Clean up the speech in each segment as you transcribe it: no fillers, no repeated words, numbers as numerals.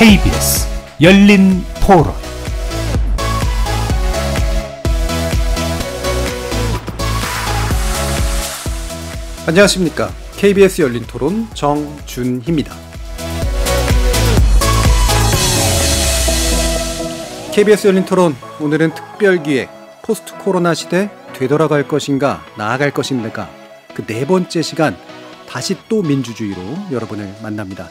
KBS 열린 토론. 안녕하십니까. KBS 열린 토론 정준희입니다. KBS 열린 토론, 오늘은 특별기획 포스트 코로나 시대 되돌아갈 것인가 나아갈 것인가, 그 네 번째 시간 다시 또 민주주의로 여러분을 만납니다.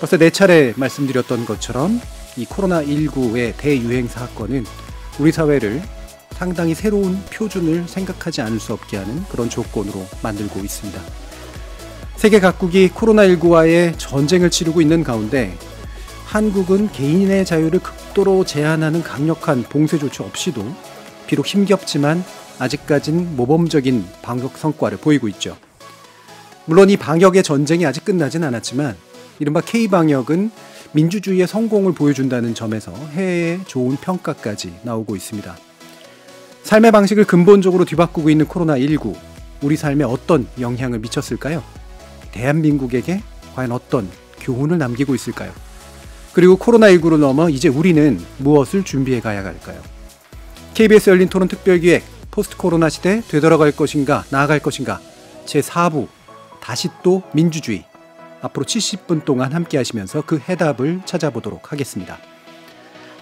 벌써 네 차례 말씀드렸던 것처럼 이 코로나19의 대유행 사건은 우리 사회를 상당히 새로운 표준을 생각하지 않을 수 없게 하는 그런 조건으로 만들고 있습니다. 세계 각국이 코로나19와의 전쟁을 치르고 있는 가운데 한국은 개인의 자유를 극도로 제한하는 강력한 봉쇄 조치 없이도 비록 힘겹지만 아직까진 모범적인 방역 성과를 보이고 있죠. 물론 이 방역의 전쟁이 아직 끝나진 않았지만 이른바 K방역은 민주주의의 성공을 보여준다는 점에서 해외의 좋은 평가까지 나오고 있습니다. 삶의 방식을 근본적으로 뒤바꾸고 있는 코로나19, 우리 삶에 어떤 영향을 미쳤을까요? 대한민국에게 과연 어떤 교훈을 남기고 있을까요? 그리고 코로나19를 넘어 이제 우리는 무엇을 준비해 가야 할까요? KBS 열린 토론 특별기획 포스트 코로나 시대 되돌아갈 것인가 나아갈 것인가 제4부 다시 또 민주주의, 앞으로 70분 동안 함께 하시면서 그 해답을 찾아보도록 하겠습니다.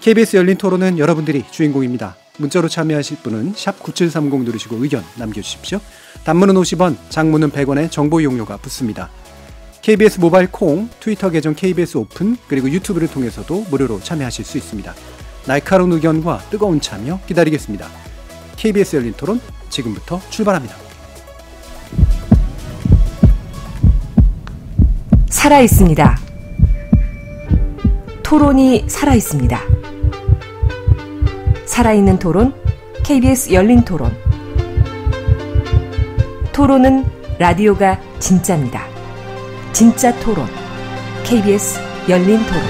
KBS 열린 토론은 여러분들이 주인공입니다. 문자로 참여하실 분은 샵 9730 누르시고 의견 남겨주십시오. 단문은 50원, 장문은 100원의 정보 이용료가 붙습니다. KBS 모바일 콩, 트위터 계정 KBS 오픈, 그리고 유튜브를 통해서도 무료로 참여하실 수 있습니다. 날카로운 의견과 뜨거운 참여 기다리겠습니다. KBS 열린 토론 지금부터 출발합니다. 살아있습니다. 토론이 살아있습니다. 살아있는 토론, KBS 열린 토론. 토론은 라디오가 진짜입니다. 진짜 토론, KBS 열린 토론.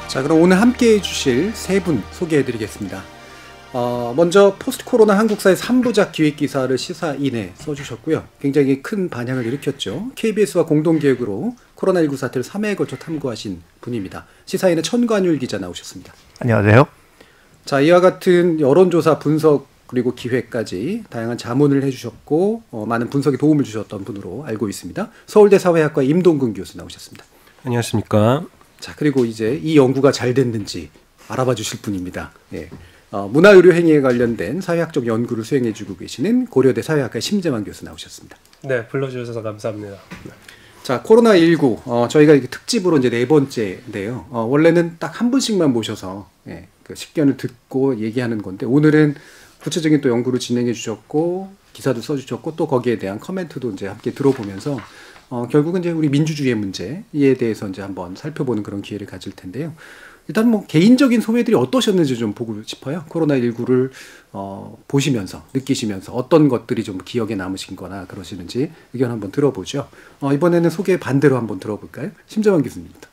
자, 그럼 오늘 함께해 주실 세 분 소개해드리겠습니다. 먼저 포스트 코로나 한국사의 3부작 기획기사를 시사인에 써주셨고요. 굉장히 큰 반향을 일으켰죠. KBS와 공동기획으로 코로나19 사태를 3회에 걸쳐 탐구하신 분입니다. 시사인의 천관율 기자 나오셨습니다. 안녕하세요. 자, 이와 같은 여론조사 분석 그리고 기획까지 다양한 자문을 해주셨고 많은 분석에 도움을 주셨던 분으로 알고 있습니다. 서울대 사회학과 임동근 교수 나오셨습니다. 안녕하십니까. 자, 그리고 이제 이 연구가 잘 됐는지 알아봐 주실 분입니다. 예. 문화의료 행위에 관련된 사회학적 연구를 수행해주고 계시는 고려대 사회학과의 심재만 교수 나오셨습니다. 네, 불러주셔서 감사합니다. 네. 자, 코로나19 저희가 이렇게 특집으로 이제 네 번째인데요. 원래는 딱 한 분씩만 모셔서 그 식견을 듣고 얘기하는 건데 오늘은 구체적인 또 연구를 진행해 주셨고 기사도 써주셨고 또 거기에 대한 커멘트도 이제 함께 들어보면서 결국은 이제 우리 민주주의의 문제에 대해서 이제 한번 살펴보는 그런 기회를 가질 텐데요. 일단 뭐 개인적인 소회들이 어떠셨는지 좀 보고 싶어요. 코로나19를 보시면서 느끼시면서 어떤 것들이 좀 기억에 남으신 거나 그러시는지 의견 한번 들어보죠. 이번에는 소개 반대로 한번 들어볼까요? 심재만 교수님부터.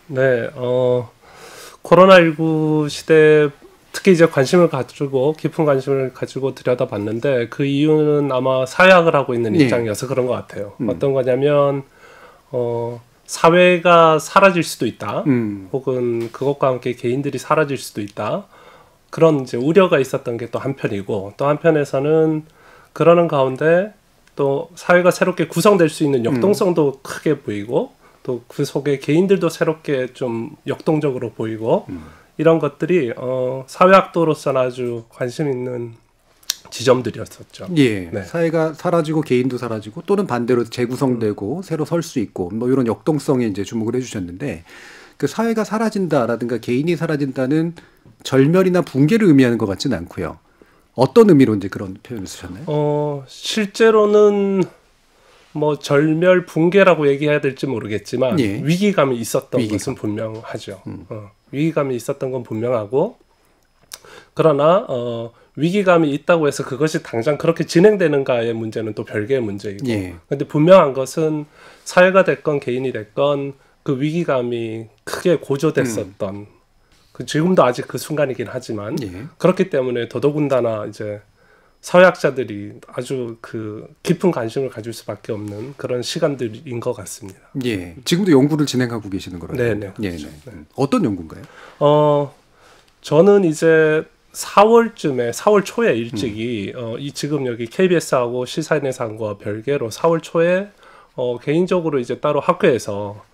네, 코로나19 시대 특히 이제 관심을 가지고 깊은 관심을 가지고 들여다봤는데 그 이유는 아마 사회학을 하고 있는 입장이어서 그런 것 같아요. 어떤 거냐면 사회가 사라질 수도 있다. 혹은 그것과 함께 개인들이 사라질 수도 있다. 그런 이제 우려가 있었던 게 또 한편이고, 또 한편에서는 그러는 가운데 또 사회가 새롭게 구성될 수 있는 역동성도 크게 보이고, 또 그 속에 개인들도 새롭게 좀 역동적으로 보이고, 이런 것들이 사회학도로서는 아주 관심 있는 지점들이었었죠. 예, 네. 사회가 사라지고 개인도 사라지고 또는 반대로 재구성되고 새로 설 수 있고 뭐 이런 역동성에 이제 주목을 해주셨는데 그 사회가 사라진다라든가 개인이 사라진다는 절멸이나 붕괴를 의미하는 것 같지는 않고요. 어떤 의미로 이제 그런 표현을 쓰셨나요? 실제로는 뭐 절멸 붕괴라고 얘기해야 될지 모르겠지만 예. 위기감이 있었던 것은 분명하죠. 위기감이 있었던 건 분명하고 그러나 위기감이 있다고 해서 그것이 당장 그렇게 진행되는가의 문제는 또 별개의 문제이고 근데 분명한 것은 사회가 됐건 개인이 됐건 그 위기감이 크게 고조됐었던 지금도 아직 그 순간이긴 하지만 그렇기 때문에 더더군다나 이제 사회학자들이 아주 그 깊은 관심을 가질 수밖에 없는 그런 시간들인 것 같습니다. 예, 지금도 연구를 진행하고 계시는 거라요? 네네. 그렇죠. 네. 어떤 연구인가요? 저는 이제 4월 초에 일찍이 이 지금 여기 KBS하고 시사인에서 한 거와 별개로 4월 초에 개인적으로 이제 따로 학회에서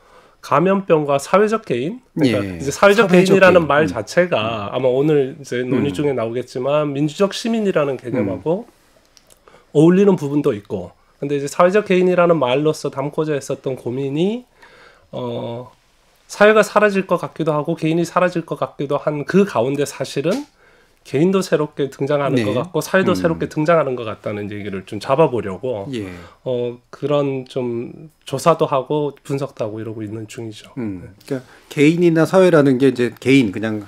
감염병과 사회적 개인, 그러니까 예. 이제 사회적 개인이라는 개인. 말 자체가 아마 오늘 이제 논의 중에 나오겠지만 민주적 시민이라는 개념하고 어울리는 부분도 있고, 근데 이제 사회적 개인이라는 말로서 담고자 했었던 고민이 사회가 사라질 것 같기도 하고 개인이 사라질 것 같기도 한 그 가운데 사실은 개인도 새롭게 등장하는 네. 것 같고 사회도 새롭게 등장하는 것 같다는 얘기를 좀 잡아보려고 예. 그런 좀 조사도 하고 분석도 하고 이러고 있는 중이죠. 그러니까 개인이나 사회라는 게 이제 개인 그냥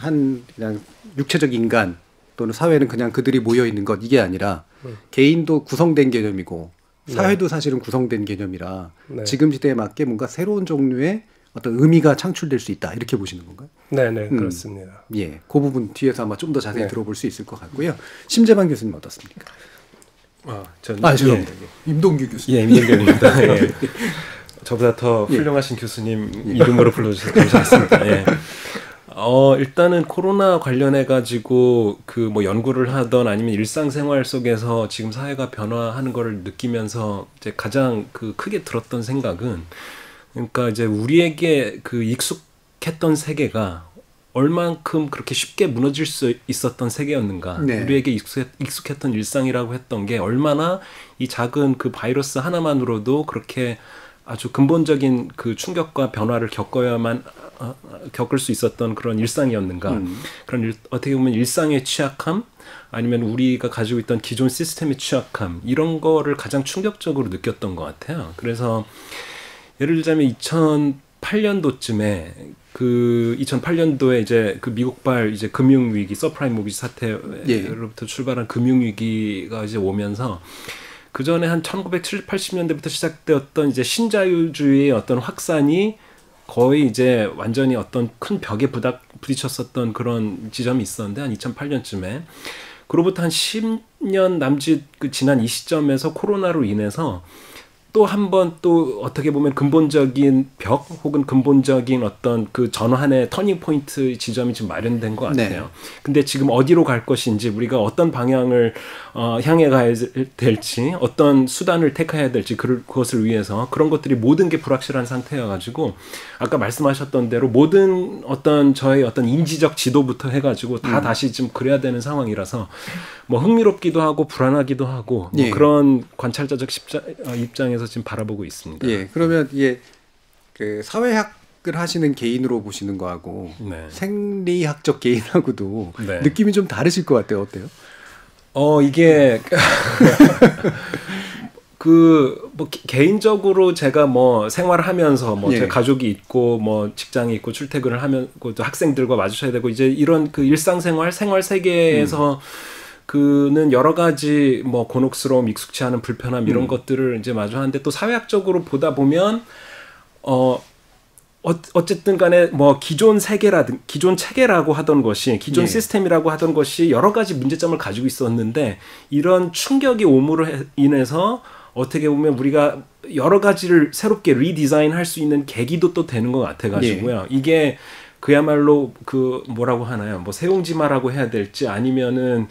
육체적 인간 또는 사회는 그냥 그들이 모여 있는 것 이게 아니라 개인도 구성된 개념이고 사회도 사실은 구성된 개념이라 네. 지금 시대에 맞게 뭔가 새로운 종류의 어떤 의미가 창출될 수 있다 이렇게 보시는 건가요? 네네 그렇습니다. 예, 그 부분 뒤에서 아마 좀 더 자세히 네. 들어볼 수 있을 것 같고요. 심재만 교수님 어떻습니까? 죄송합니다. 임동규 교수님. 예, 임동규입니다. 예. 저보다 더 훌륭하신 교수님 이름으로 불러주셔서 감사했습니다. 예. 일단은 코로나 관련해 가지고 그 뭐 연구를 하던 아니면 일상생활 속에서 지금 사회가 변화하는 걸 느끼면서 이제 가장 그 크게 들었던 생각은, 그러니까 이제 우리에게 그 익숙했던 세계가 얼만큼 그렇게 쉽게 무너질 수 있었던 세계였는가. 네. 우리에게 익숙했던 일상이라고 했던 게 얼마나 이 작은 그 바이러스 하나만으로도 그렇게 아주 근본적인 그 충격과 변화를 겪을 수 있었던 그런 일상이었는가. 그런 어떻게 보면 일상의 취약함, 아니면 우리가 가지고 있던 기존 시스템의 취약함, 이런 거를 가장 충격적으로 느꼈던 것 같아요. 그래서 예를 들자면 2008년도쯤에 2008년도에 이제 그 미국발 이제 금융위기, 서프라임 모기지 사태로부터 출발한 금융위기가 이제 오면서 그 전에 한 1970, 80년대부터 시작되었던 이제 신자유주의의 어떤 확산이 거의 이제 완전히 어떤 큰 벽에 부딪혔었던 그런 지점이 있었는데, 한 2008년쯤에 그로부터 한 10년 남짓 지난 이 시점에서 코로나로 인해서 또 한 번 또 어떻게 보면 근본적인 벽 혹은 근본적인 어떤 그 전환의 터닝 포인트 지점이 지금 마련된 것 같아요. 네. 근데 지금 어디로 갈 것인지, 우리가 어떤 방향을 향해 가야 될지, 어떤 수단을 택해야 될지, 그것을 위해서 그런 것들이 모든 게 불확실한 상태여가지고 아까 말씀하셨던 대로 모든 어떤 저의 어떤 인지적 지도부터 해가지고 다 다시 좀 그래야 되는 상황이라서 뭐 흥미롭기도 하고 불안하기도 하고 뭐 그런 관찰자적 입장에서 지금 바라보고 있습니다. 예, 그러면 그 사회학을 하시는 개인으로 보시는 거하고 생리학적 개인하고도 느낌이 좀 다르실 것 같아요. 어때요? 이게 뭐 개인적으로 제가 뭐 생활하면서 뭐 제 가족이 있고 뭐 직장이 있고 출퇴근을 하면 또 학생들과 마주쳐야 되고 이제 이런 그 일상생활 생활 세계에서 그는 여러 가지 뭐 곤혹스러움, 익숙치 않은 불편함 이런 것들을 이제 마주하는데, 또 사회학적으로 보다 보면 어쨌든 간에 뭐 기존 체계라고 하던 것이, 기존 시스템이라고 하던 것이 여러 가지 문제점을 가지고 있었는데, 이런 충격이 오므로 인해서 어떻게 보면 우리가 여러 가지를 새롭게 리디자인할 수 있는 계기도 또 되는 것 같아가지고요. 이게 그야말로 뭐라고 하나요? 뭐 세옹지마라고 해야 될지, 아니면은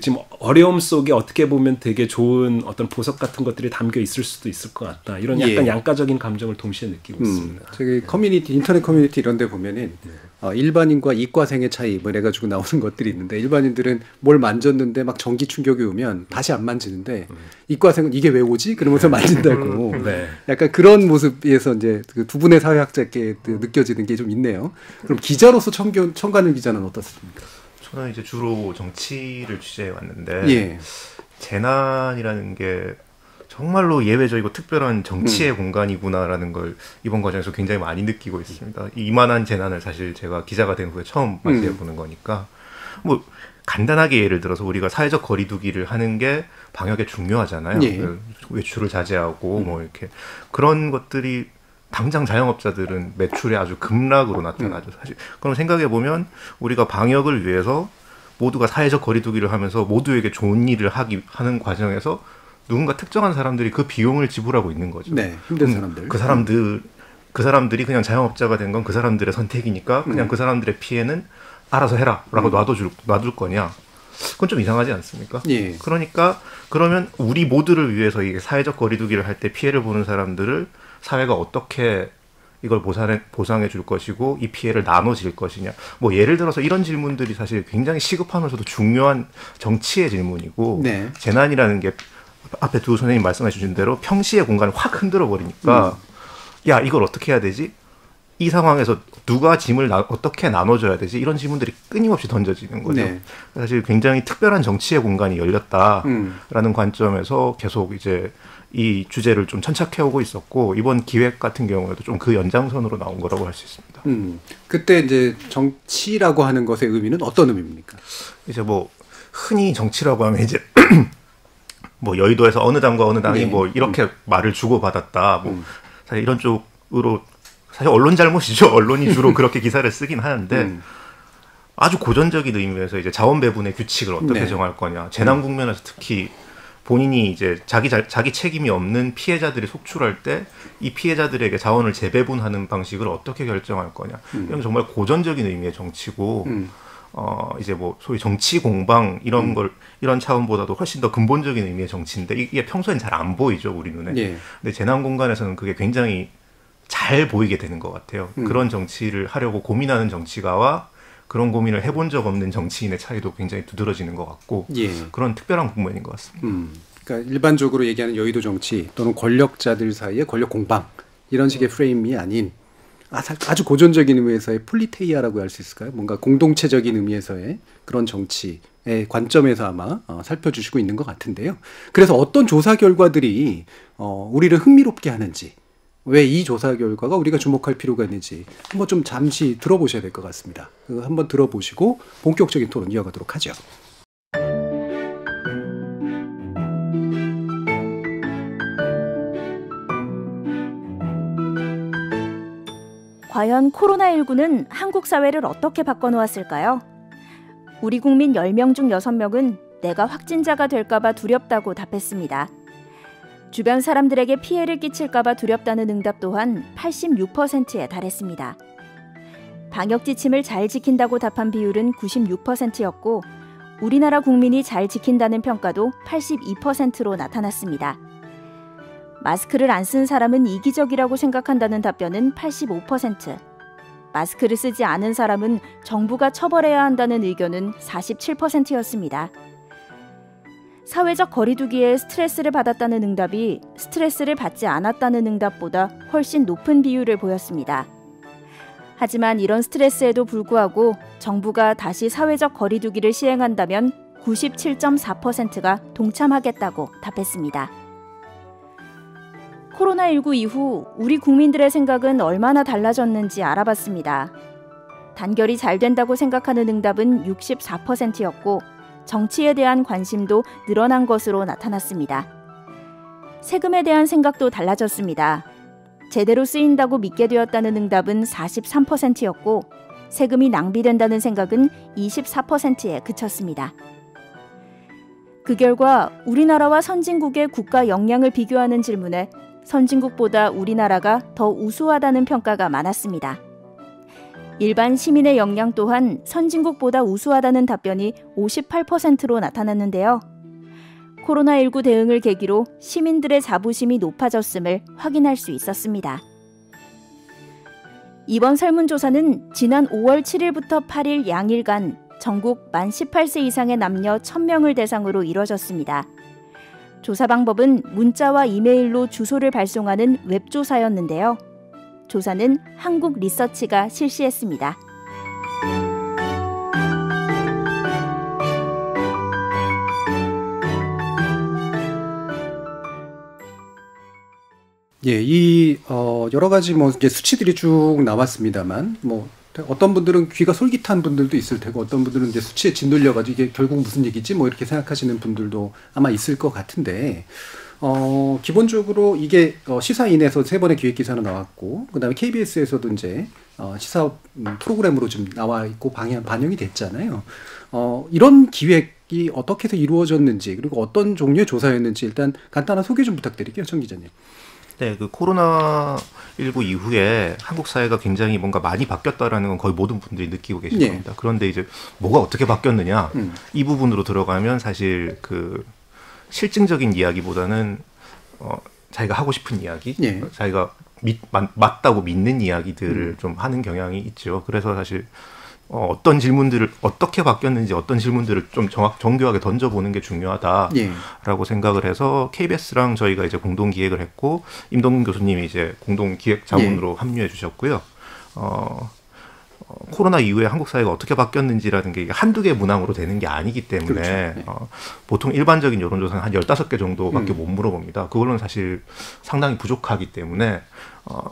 지금 어려움 속에 어떻게 보면 되게 좋은 어떤 보석 같은 것들이 담겨 있을 수도 있을 것 같다. 이런 약간 양가적인 감정을 동시에 느끼고 있습니다. 저기 커뮤니티, 인터넷 커뮤니티 이런 데 보면은 일반인과 이과생의 차이 뭐 이래가지고 나오는 것들이 있는데, 일반인들은 뭘 만졌는데 막 전기 충격이 오면 다시 안 만지는데 이과생은 이게 왜 오지? 그러면서 만진다고. 약간 그런 모습에서 이제 그 두 분의 사회학자께 느껴지는 게 좀 있네요. 그럼 기자로서 청가는 기자는 어떻습니까? 저는 이제 주로 정치를 취재해 왔는데 재난이라는 게 정말로 예외적이고 특별한 정치의 공간이구나라는 걸 이번 과정에서 굉장히 많이 느끼고 있습니다. 이만한 재난을 사실 제가 기자가 된 후에 처음 맞이해 보는 거니까, 뭐 간단하게 예를 들어서 우리가 사회적 거리두기를 하는 게 방역에 중요하잖아요. 외출을 자제하고 뭐 이렇게 그런 것들이 당장 자영업자들은 매출이 아주 급락으로 나타나죠. 사실 그럼 생각해 보면 우리가 방역을 위해서 모두가 사회적 거리두기를 하면서 모두에게 좋은 일을 하는 과정에서 누군가 특정한 사람들이 그 비용을 지불하고 있는 거죠. 네, 힘든 사람들. 그 사람들이 그냥 자영업자가 된 건 그 사람들의 선택이니까 그냥 그 사람들의 피해는 알아서 해라라고 놔둘 거냐? 그건 좀 이상하지 않습니까? 예. 그러니까 그러면 우리 모두를 위해서 이게 사회적 거리두기를 할 때 피해를 보는 사람들을 사회가 어떻게 이걸 보상해 줄 것이고 이 피해를 나눠질 것이냐. 뭐 예를 들어서 이런 질문들이 사실 굉장히 시급하면서도 중요한 정치의 질문이고 네. 재난이라는 게 앞에 두 선생님 말씀해 주신 대로 평시의 공간을 확 흔들어 버리니까 야 이걸 어떻게 해야 되지? 이 상황에서 누가 짐을 어떻게 나눠줘야 되지? 이런 질문들이 끊임없이 던져지는 거죠. 네. 사실 굉장히 특별한 정치의 공간이 열렸다라는 관점에서 계속 이제 이 주제를 좀 천착해오고 있었고 이번 기획 같은 경우에도 좀 그 연장선으로 나온 거라고 할 수 있습니다. 그때 이제 정치라고 하는 것의 의미는 어떤 의미입니까? 이제 뭐 흔히 정치라고 하면 이제 뭐 여의도에서 어느 당과 어느 당이 네. 뭐 이렇게 말을 주고받았다. 뭐 사실 이런 쪽으로 사실 언론 잘못이죠. 언론이 주로 그렇게 기사를 쓰긴 하는데 아주 고전적인 의미에서 이제 자원 배분의 규칙을 어떻게 네. 정할 거냐. 재난 국면에서 특히 본인이 이제 자기 책임이 없는 피해자들이 속출할 때 이 피해자들에게 자원을 재배분하는 방식을 어떻게 결정할 거냐. 이건 정말 고전적인 의미의 정치고 이제 뭐 소위 정치 공방 이런 이런 차원보다도 훨씬 더 근본적인 의미의 정치인데 이게 평소엔 잘 안 보이죠, 우리 눈에. 예. 근데 재난 공간에서는 그게 굉장히 잘 보이게 되는 것 같아요. 그런 정치를 하려고 고민하는 정치가와 그런 고민을 해본 적 없는 정치인의 차이도 굉장히 두드러지는 것 같고 예. 그런 특별한 국면인 것 같습니다. 그러니까 일반적으로 얘기하는 여의도 정치 또는 권력자들 사이의 권력 공방 이런 식의 프레임이 아닌 아주 고전적인 의미에서의 폴리테이아라고 할 수 있을까요? 뭔가 공동체적인 의미에서의 그런 정치의 관점에서 아마 살펴주시고 있는 것 같은데요. 그래서 어떤 조사 결과들이 우리를 흥미롭게 하는지 왜 이 조사 결과가 우리가 주목할 필요가 있는지 한번 좀 잠시 들어보셔야 될 것 같습니다. 한번 들어보시고 본격적인 토론 이어가도록 하죠. 과연 코로나19는 한국 사회를 어떻게 바꿔놓았을까요? 우리 국민 10명 중 6명은 내가 확진자가 될까봐 두렵다고 답했습니다. 주변 사람들에게 피해를 끼칠까봐 두렵다는 응답 또한 86%에 달했습니다. 방역 지침을 잘 지킨다고 답한 비율은 96%였고 우리나라 국민이 잘 지킨다는 평가도 82%로 나타났습니다. 마스크를 안 쓴 사람은 이기적이라고 생각한다는 답변은 85%, 마스크를 쓰지 않은 사람은 정부가 처벌해야 한다는 의견은 47%였습니다. 사회적 거리두기에 스트레스를 받았다는 응답이 스트레스를 받지 않았다는 응답보다 훨씬 높은 비율을 보였습니다. 하지만 이런 스트레스에도 불구하고 정부가 다시 사회적 거리두기를 시행한다면 97.4%가 동참하겠다고 답했습니다. 코로나19 이후 우리 국민들의 생각은 얼마나 달라졌는지 알아봤습니다. 단결이 잘 된다고 생각하는 응답은 64%였고 정치에 대한 관심도 늘어난 것으로 나타났습니다. 세금에 대한 생각도 달라졌습니다. 제대로 쓰인다고 믿게 되었다는 응답은 43%였고 세금이 낭비된다는 생각은 24%에 그쳤습니다. 그 결과 우리나라와 선진국의 국가 역량을 비교하는 질문에 선진국보다 우리나라가 더 우수하다는 평가가 많았습니다. 일반 시민의 역량 또한 선진국보다 우수하다는 답변이 58%로 나타났는데요. 코로나19 대응을 계기로 시민들의 자부심이 높아졌음을 확인할 수 있었습니다. 이번 설문조사는 지난 5월 7일부터 8일 양일간 전국 만 18세 이상의 남녀 1000명을 대상으로 이뤄졌습니다. 조사 방법은 문자와 이메일로 주소를 발송하는 웹조사였는데요. 조사는 한국리서치가 실시했습니다. 예, 여러 가지 이제 수치들이 쭉 나왔습니다만 어떤 분들은 귀가 솔깃한 분들도 있을 테고 어떤 분들은 이제 수치에 짓눌려가지고 이게 결국 무슨 얘기지 이렇게 생각하시는 분들도 아마 있을 것 같은데 기본적으로 이게 시사인에서 3번의 기획 기사는 나왔고, 그다음에 KBS에서도 이제 시사 프로그램으로 좀 나와 있고 반영이 됐잖아요. 이런 기획이 어떻게 해서 이루어졌는지, 그리고 어떤 종류의 조사였는지 일단 간단한 소개 좀 부탁드릴게요, 청 기자님. 네, 그 코로나19 이후에 한국 사회가 굉장히 뭔가 많이 바뀌었다라는 건 거의 모든 분들이 느끼고 계실 겁니다. 그런데 이제 뭐가 어떻게 바뀌었느냐, 이 부분으로 들어가면 사실 그 실증적인 이야기보다는 자기가 하고 싶은 이야기, 자기가 맞다고 믿는 이야기들을 좀 하는 경향이 있죠. 그래서 사실 어떤 질문들을 어떻게 바뀌었는지 어떤 질문들을 좀 정교하게 던져보는 게 중요하다라고 생각을 해서 KBS랑 저희가 이제 공동 기획을 했고, 임동근 교수님이 이제 공동 기획 자문으로 합류해 주셨고요. 코로나 이후에 한국 사회가 어떻게 바뀌었는지라는 게 한두 개 문항으로 되는 게 아니기 때문에 그렇죠. 보통 일반적인 여론조사는 한 15개 정도밖에 못 물어봅니다. 그걸로는 사실 상당히 부족하기 때문에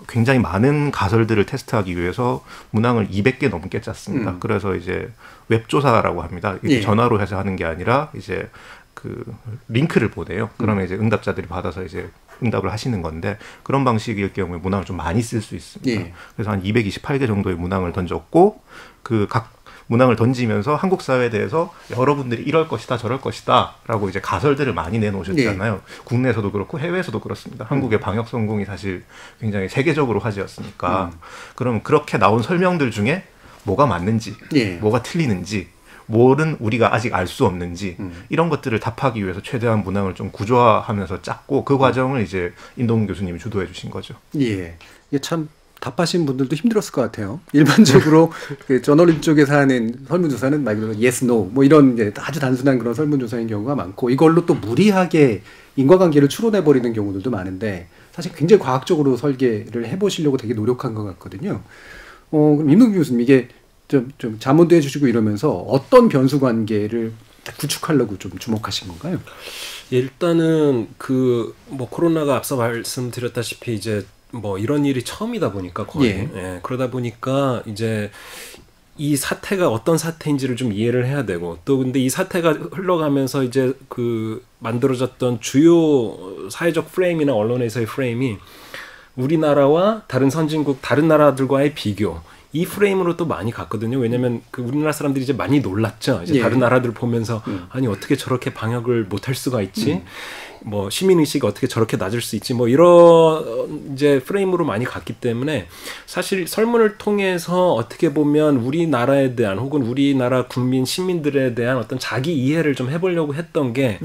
굉장히 많은 가설들을 테스트하기 위해서 문항을 200개 넘게 짰습니다. 그래서 이제 웹조사라고 합니다. 전화로 해서 하는 게 아니라 이제 그 링크를 보내요. 그러면 이제 응답자들이 받아서 이제 응답을 하시는 건데, 그런 방식일 경우에 문항을 좀 많이 쓸 수 있습니다. 그래서 한 228개 정도의 문항을 던졌고, 그 각 문항을 던지면서 한국 사회에 대해서 여러분들이 이럴 것이다 저럴 것이다 라고 이제 가설들을 많이 내놓으셨잖아요. 국내에서도 그렇고 해외에서도 그렇습니다. 한국의 방역 성공이 사실 굉장히 세계적으로 화제였으니까. 그럼 그렇게 나온 설명들 중에 뭐가 맞는지, 뭐가 틀리는지, 뭐는 우리가 아직 알 수 없는지, 이런 것들을 답하기 위해서 최대한 문항을 좀 구조화하면서 짰고, 그 과정을 이제 임동근 교수님이 주도해 주신 거죠. 예, 이게 참 답하신 분들도 힘들었을 것 같아요. 일반적으로 그 저널리즘 쪽에서 하는 설문조사는 말 그대로 yes, no 뭐 이런 이제 아주 단순한 그런 설문조사인 경우가 많고, 이걸로 또 무리하게 인과관계를 추론해버리는 경우들도 많은데, 사실 굉장히 과학적으로 설계를 해보시려고 되게 노력한 것 같거든요. 그럼 임동근 교수님, 이게 좀 자문도 해주시고 이러면서 어떤 변수 관계를 구축하려고 좀 주목하신 건가요? 일단은 그 뭐 코로나가 앞서 말씀드렸다시피 이제 뭐 이런 일이 처음이다 보니까 거의 그러다 보니까 이제 이 사태가 어떤 사태인지를 좀 이해를 해야 되고, 또 근데 이 사태가 흘러가면서 이제 그 만들어졌던 주요 사회적 프레임이나 언론에서의 프레임이 우리나라와 다른 선진국 다른 나라들과의 비교, 이 프레임으로 또 많이 갔거든요. 왜냐하면 그 우리나라 사람들이 이제 많이 놀랐죠. 이제 다른 나라들 보면서 아니 어떻게 저렇게 방역을 못할 수가 있지? 뭐 시민 의식이 어떻게 저렇게 낮을 수 있지? 뭐 이런 이제 프레임으로 많이 갔기 때문에 사실 설문을 통해서 어떻게 보면 우리나라에 대한, 혹은 우리나라 국민 시민들에 대한 어떤 자기 이해를 좀 해보려고 했던 게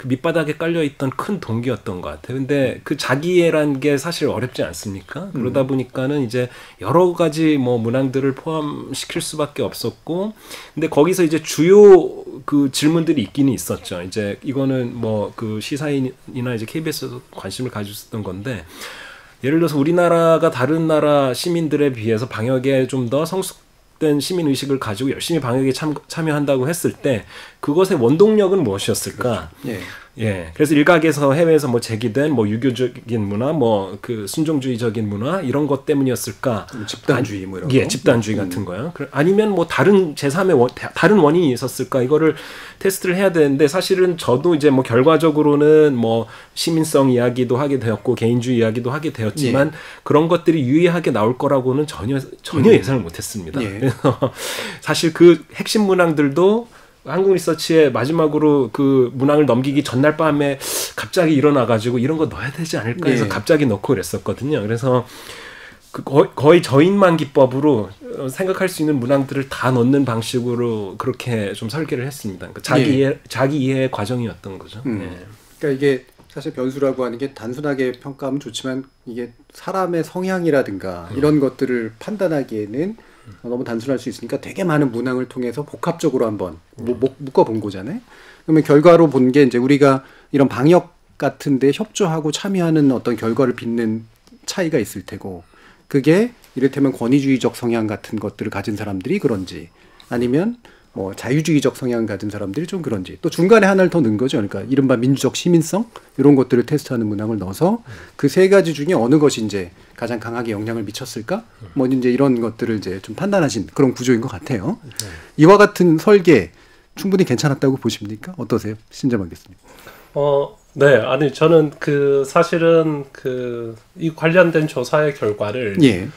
그 밑바닥에 깔려있던 큰 동기였던 것 같아요. 근데 그 자기애란 게 사실 어렵지 않습니까? 그러다 보니까는 이제 여러 가지 뭐 문항들을 포함시킬 수밖에 없었고, 근데 거기서 이제 주요 그 질문들이 있기는 있었죠. 이제 이거는 뭐 그 시사인이나 이제 KBS에서 관심을 가졌었던 건데, 예를 들어서 우리나라가 다른 나라 시민들에 비해서 방역에 좀 더 성숙된 시민 의식을 가지고 열심히 방역에 참여한다고 했을 때 그것의 원동력은 무엇이었을까? 그렇죠. 그래서 일각에서 해외에서 뭐 제기된 뭐 유교적인 문화, 뭐 그 순종주의적인 문화, 이런 것 때문이었을까? 집단주의 뭐 이런 거. 집단주의 같은 거요. 아니면 뭐 다른 제3의 다른 원인이 있었을까? 이거를 테스트를 해야 되는데, 사실은 저도 이제 뭐 결과적으로는 뭐 시민성 이야기도 하게 되었고 개인주의 이야기도 하게 되었지만 그런 것들이 유의하게 나올 거라고는 전혀 예상을 못했습니다. 그래서 사실 그 핵심 문항들도 한국리서치에 마지막으로 그 문항을 넘기기 전날 밤에 갑자기 일어나가지고 이런 거 넣어야 되지 않을까 해서 갑자기 넣고 그랬었거든요. 그래서 그 거의 저인만 기법으로 생각할 수 있는 문항들을 다 넣는 방식으로 그렇게 좀 설계를 했습니다. 그러니까 자기 이해의 과정이었던 거죠. 그러니까 이게 사실 변수라고 하는 게 단순하게 평가하면 좋지만, 이게 사람의 성향이라든가 이런 것들을 판단하기에는 너무 단순할 수 있으니까 되게 많은 문항을 통해서 복합적으로 한번 묶어본 거잖아요. 그러면 결과로 본 게 이제 우리가 이런 방역 같은 데 협조하고 참여하는 어떤 결과를 빚는 차이가 있을 테고, 그게 이를테면 권위주의적 성향 같은 것들을 가진 사람들이 그런지, 아니면 뭐 자유주의적 성향을 가진 사람들이 좀 그런지, 또 중간에 하나를 더 넣은 거죠. 그러니까 이른바 민주적 시민성, 이런 것들을 테스트하는 문항을 넣어서 그 세 가지 중에 어느 것이 이제 가장 강하게 영향을 미쳤을까? 뭐 이제 이런 것들을 이제 좀 판단하신 그런 구조인 것 같아요. 이와 같은 설계 충분히 괜찮았다고 보십니까? 어떠세요, 신재만 교수님? 네, 아니 저는 사실은 이 관련된 조사의 결과를 예.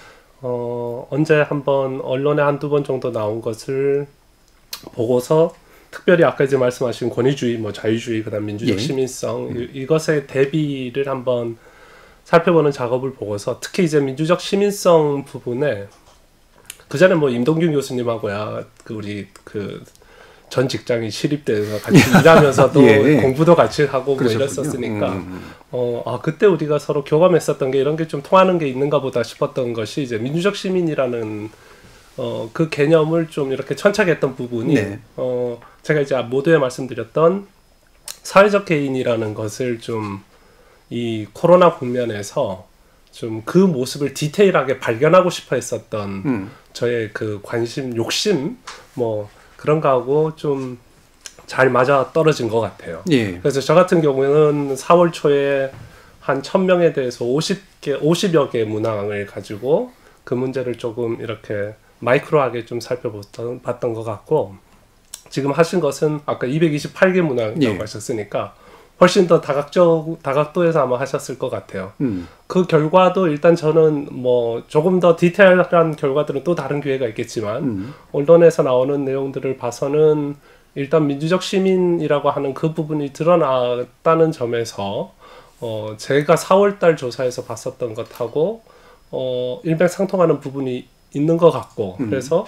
언제 한번 언론에 한두 번 정도 나온 것을 보고서 특별히 아까 이제 말씀하신 권위주의, 뭐 자유주의, 그다음 민주적 시민성 이것의 대비를 한번 살펴보는 작업을 보고서 특히 이제 민주적 시민성 부분에 그 전에 뭐 임동균 교수님하고야 우리 전 직장인 시립대에서 같이 일하면서도 공부도 같이 하고 뭐 이랬었으니까 그때 우리가 서로 교감했었던 게 이런 게 좀 통하는 게 있는가 보다 싶었던 것이 이제 민주적 시민이라는 그 개념을 좀 이렇게 천착했던 부분이 제가 이제 모두에 말씀드렸던 사회적 개인이라는 것을 좀 이 코로나 국면에서 좀 그 모습을 디테일하게 발견하고 싶어 했었던 저의 관심, 욕심 뭐 그런 거하고 좀 잘 맞아 떨어진 것 같아요. 그래서 저 같은 경우는 4월 초에 한 1000명에 대해서 50여 개 문항을 가지고 그 문제를 조금 이렇게 마이크로하게 좀 봤던 것 같고, 지금 하신 것은 아까 228개 문항이라고 하셨으니까 훨씬 더 다각도에서 아마 하셨을 것 같아요. 그 결과도 일단 저는 뭐 조금 더 디테일한 결과들은 또 다른 기회가 있겠지만 언론에서 나오는 내용들을 봐서는 일단 민주적 시민이라고 하는 그 부분이 드러났다는 점에서 제가 4월달 조사에서 봤었던 것하고 일맥상통하는 부분이 있는 것 같고 그래서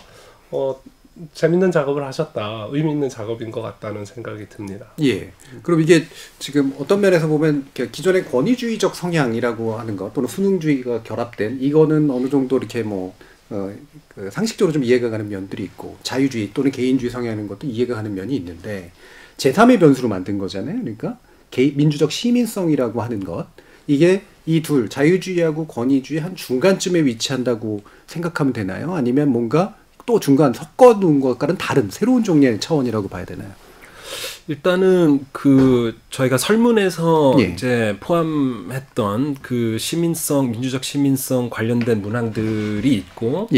재밌는 작업을 하셨다, 의미 있는 작업인 것 같다는 생각이 듭니다. 예. 그럼 이게 지금 어떤 면에서 보면 기존의 권위주의적 성향이라고 하는 것 또는 수능주의가 결합된 이거는 어느 정도 이렇게 뭐 상식적으로 좀 이해가 가는 면들이 있고 자유주의 또는 개인주의 성향인 것도 이해가 가는 면이 있는데 제3의 변수로 만든 거잖아요. 그러니까 민주적 시민성이라고 하는 것, 이게 이 둘 자유주의하고 권위주의 한 중간쯤에 위치한다고 생각하면 되나요? 아니면 뭔가 또 중간 섞어놓은 것과는 다른 새로운 종류의 차원이라고 봐야 되나요? 일단은 저희가 설문에서 이제 포함했던 시민성, 민주적 시민성 관련된 문항들이 있고,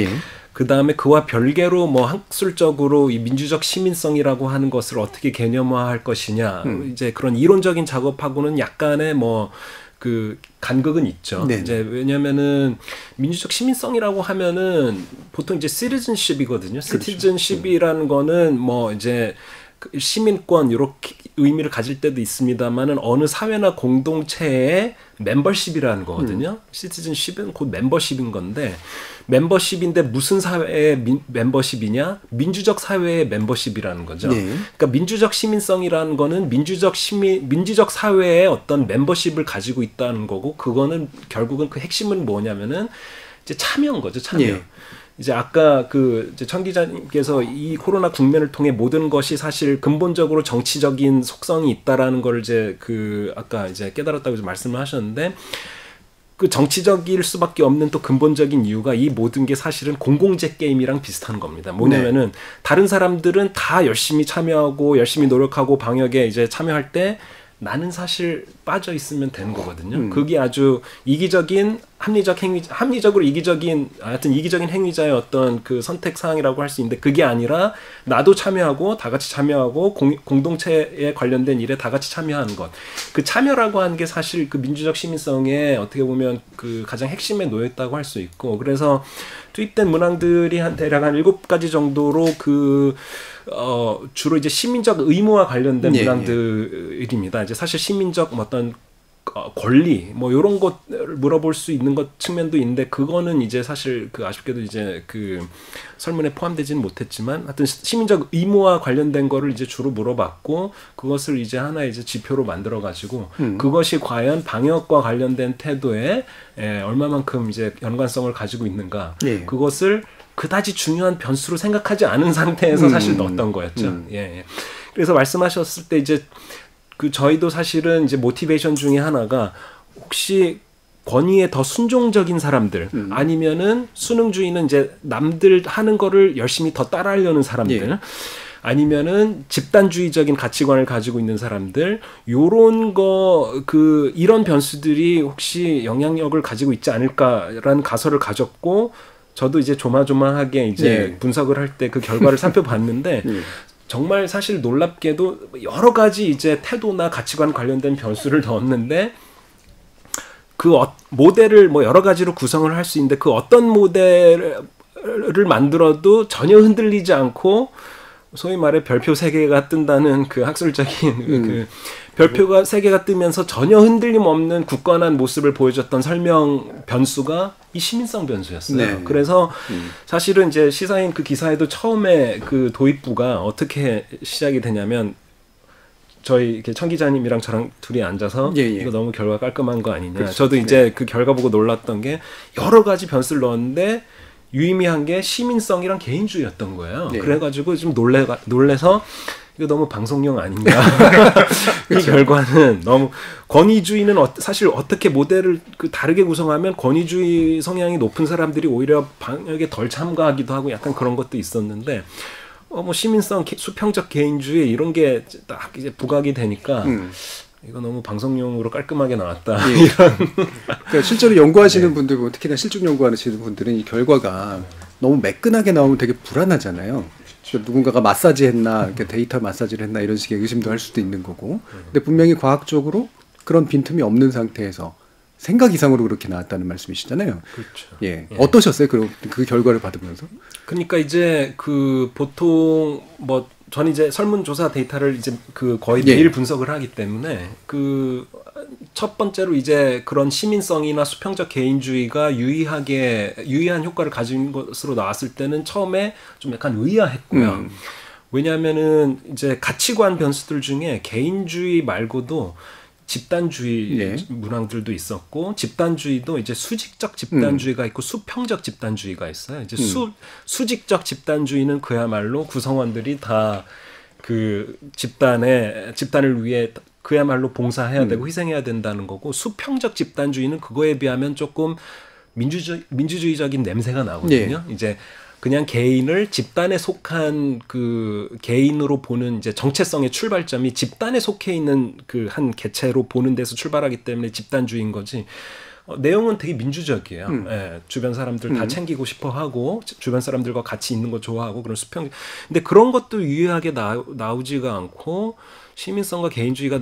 그 다음에 그와 별개로 뭐 학술적으로 이 민주적 시민성이라고 하는 것을 어떻게 개념화할 것이냐, 이제 그런 이론적인 작업하고는 약간의 간극은 있죠. 이제 왜냐면은 민주적 시민성이라고 하면은 보통 이제 citizenship이거든요. citizenship이라는 거는 뭐 이제 시민권 이렇게 의미를 가질 때도 있습니다만은 어느 사회나 공동체의 멤버십이라는 거거든요. citizenship은 곧 멤버십인 건데, 멤버십인데 무슨 사회의 멤버십이냐? 민주적 사회의 멤버십이라는 거죠. 그러니까 민주적 시민성이라는 거는 민주적 사회의 어떤 멤버십을 가지고 있다는 거고, 그거는 결국은 그 핵심은 뭐냐면은 이제 참여인 거죠. 참여. 이제 아까 이제 천 기자님께서 이 코로나 국면을 통해 모든 것이 사실 근본적으로 정치적인 속성이 있다라는 걸 이제 아까 이제 깨달았다고 이제 말씀을 하셨는데, 정치적일 수밖에 없는 또 근본적인 이유가 이 모든 게 사실은 공공재 게임이랑 비슷한 겁니다. 뭐냐면은 다른 사람들은 다 열심히 참여하고 열심히 노력하고 방역에 이제 참여할 때 나는 사실 빠져 있으면 되는 거거든요. 그게 아주 이기적인 합리적으로 이기적인 행위자의 어떤 선택 사항이라고 할 수 있는데, 그게 아니라 나도 참여하고 다 같이 참여하고 공동체에 관련된 일에 다 같이 참여하는 것. 그 참여라고 하는 게 사실 민주적 시민성에 어떻게 보면 가장 핵심에 놓여 있다고 할 수 있고, 그래서 투입된 문항들이 대략 한 7가지 정도로 주로 이제 시민적 의무와 관련된 문항들입니다. 이제 사실 시민적 어떤 권리 뭐 이런 것을 물어볼 수 있는 것 측면도 있는데, 그거는 이제 사실 아쉽게도 이제 설문에 포함되지는 못했지만, 하여튼 시민적 의무와 관련된 거를 이제 주로 물어봤고, 그것을 이제 하나의 이제 지표로 만들어 가지고 그것이 과연 방역과 관련된 태도에 얼마만큼 이제 연관성을 가지고 있는가, 그것을 그다지 중요한 변수로 생각하지 않은 상태에서 사실 넣었던 거였죠. 그래서 말씀하셨을 때 이제 저희도 사실은 이제 모티베이션 중에 하나가, 혹시 권위에 더 순종적인 사람들, 아니면은 수능주의는 이제 남들 하는 거를 열심히 더 따라하려는 사람들, 아니면은 집단주의적인 가치관을 가지고 있는 사람들, 요런 이런 변수들이 혹시 영향력을 가지고 있지 않을까라는 가설을 가졌고, 저도 이제 조마조마하게 이제 분석을 할 때 그 결과를 살펴봤는데 정말 사실 놀랍게도 여러 가지 이제 태도나 가치관 관련된 변수를 넣었는데 그 모델을 뭐 여러 가지로 구성을 할 수 있는데 그 어떤 모델을 만들어도 전혀 흔들리지 않고 소위 말해 별표 3개가 뜬다는 그 학술적인 그 별표가 3개가 뜨면서 전혀 흔들림 없는 굳건한 모습을 보여줬던 설명 변수가 이 시민성 변수였어요. 네. 그래서 사실은 이제 시사인 그 기사에도 처음에 그 도입부가 어떻게 시작이 되냐면 저희 이렇게 천 기자님이랑 저랑 둘이 앉아서 이거 너무 결과 깔끔한 거 아니냐. 그렇죠. 저도 이제 그 결과 보고 놀랐던 게 여러 가지 변수를 넣었는데 유의미한 게 시민성이랑 개인주의였던 거예요. 네. 그래가지고 좀 놀래서 이거 너무 방송용 아닌가. 이 그렇죠. 결과는 너무 권위주의는 사실 어떻게 모델을 그 다르게 구성하면 권위주의 성향이 높은 사람들이 오히려 방역에 덜 참가하기도 하고 약간 그런 것도 있었는데 뭐 시민성, 수평적 개인주의 이런 게 딱 이제 부각이 되니까 이거 너무 방송용으로 깔끔하게 나왔다. 예. 이런. 그러니까 실제로 연구하시는 분들 보면 특히나 실증 연구하시는 분들은 이 결과가 너무 매끈하게 나오면 되게 불안하잖아요. 그러니까 누군가가 마사지 했나, 이렇게 데이터 마사지를 했나 이런 식의 의심도 할 수도 있는 거고. 근데 분명히 과학적으로 그런 빈틈이 없는 상태에서 생각 이상으로 그렇게 나왔다는 말씀이시잖아요. 그렇죠. 예. 어떠셨어요? 그 결과를 받으면서? 그러니까 이제 그 보통 뭐 저는 이제 설문조사 데이터를 이제 그 거의 매일 분석을 하기 때문에 그 첫 번째로 이제 그런 시민성이나 수평적 개인주의가 유의한 효과를 가진 것으로 나왔을 때는 처음에 좀 약간 의아했고요. 왜냐하면은 이제 가치관 변수들 중에 개인주의 말고도 집단주의 문항들도 있었고 집단주의도 이제 수직적 집단주의가 있고 수평적 집단주의가 있어요. 이제 수직적 집단주의는 그야말로 구성원들이 다 그 집단을 위해 그야말로 봉사해야 되고 희생해야 된다는 거고 수평적 집단주의는 그거에 비하면 조금 민주주의적인 냄새가 나거든요. 이제 그냥 개인을 집단에 속한 그 개인으로 보는 이제 정체성의 출발점이 집단에 속해 있는 그 한 개체로 보는 데서 출발하기 때문에 집단주의인 거지. 내용은 되게 민주적이에요. 예, 주변 사람들 다 챙기고 싶어 하고 주변 사람들과 같이 있는 거 좋아하고 그런 수평. 근데 그런 것도 유의하게 나오지가 않고 시민성과 개인주의가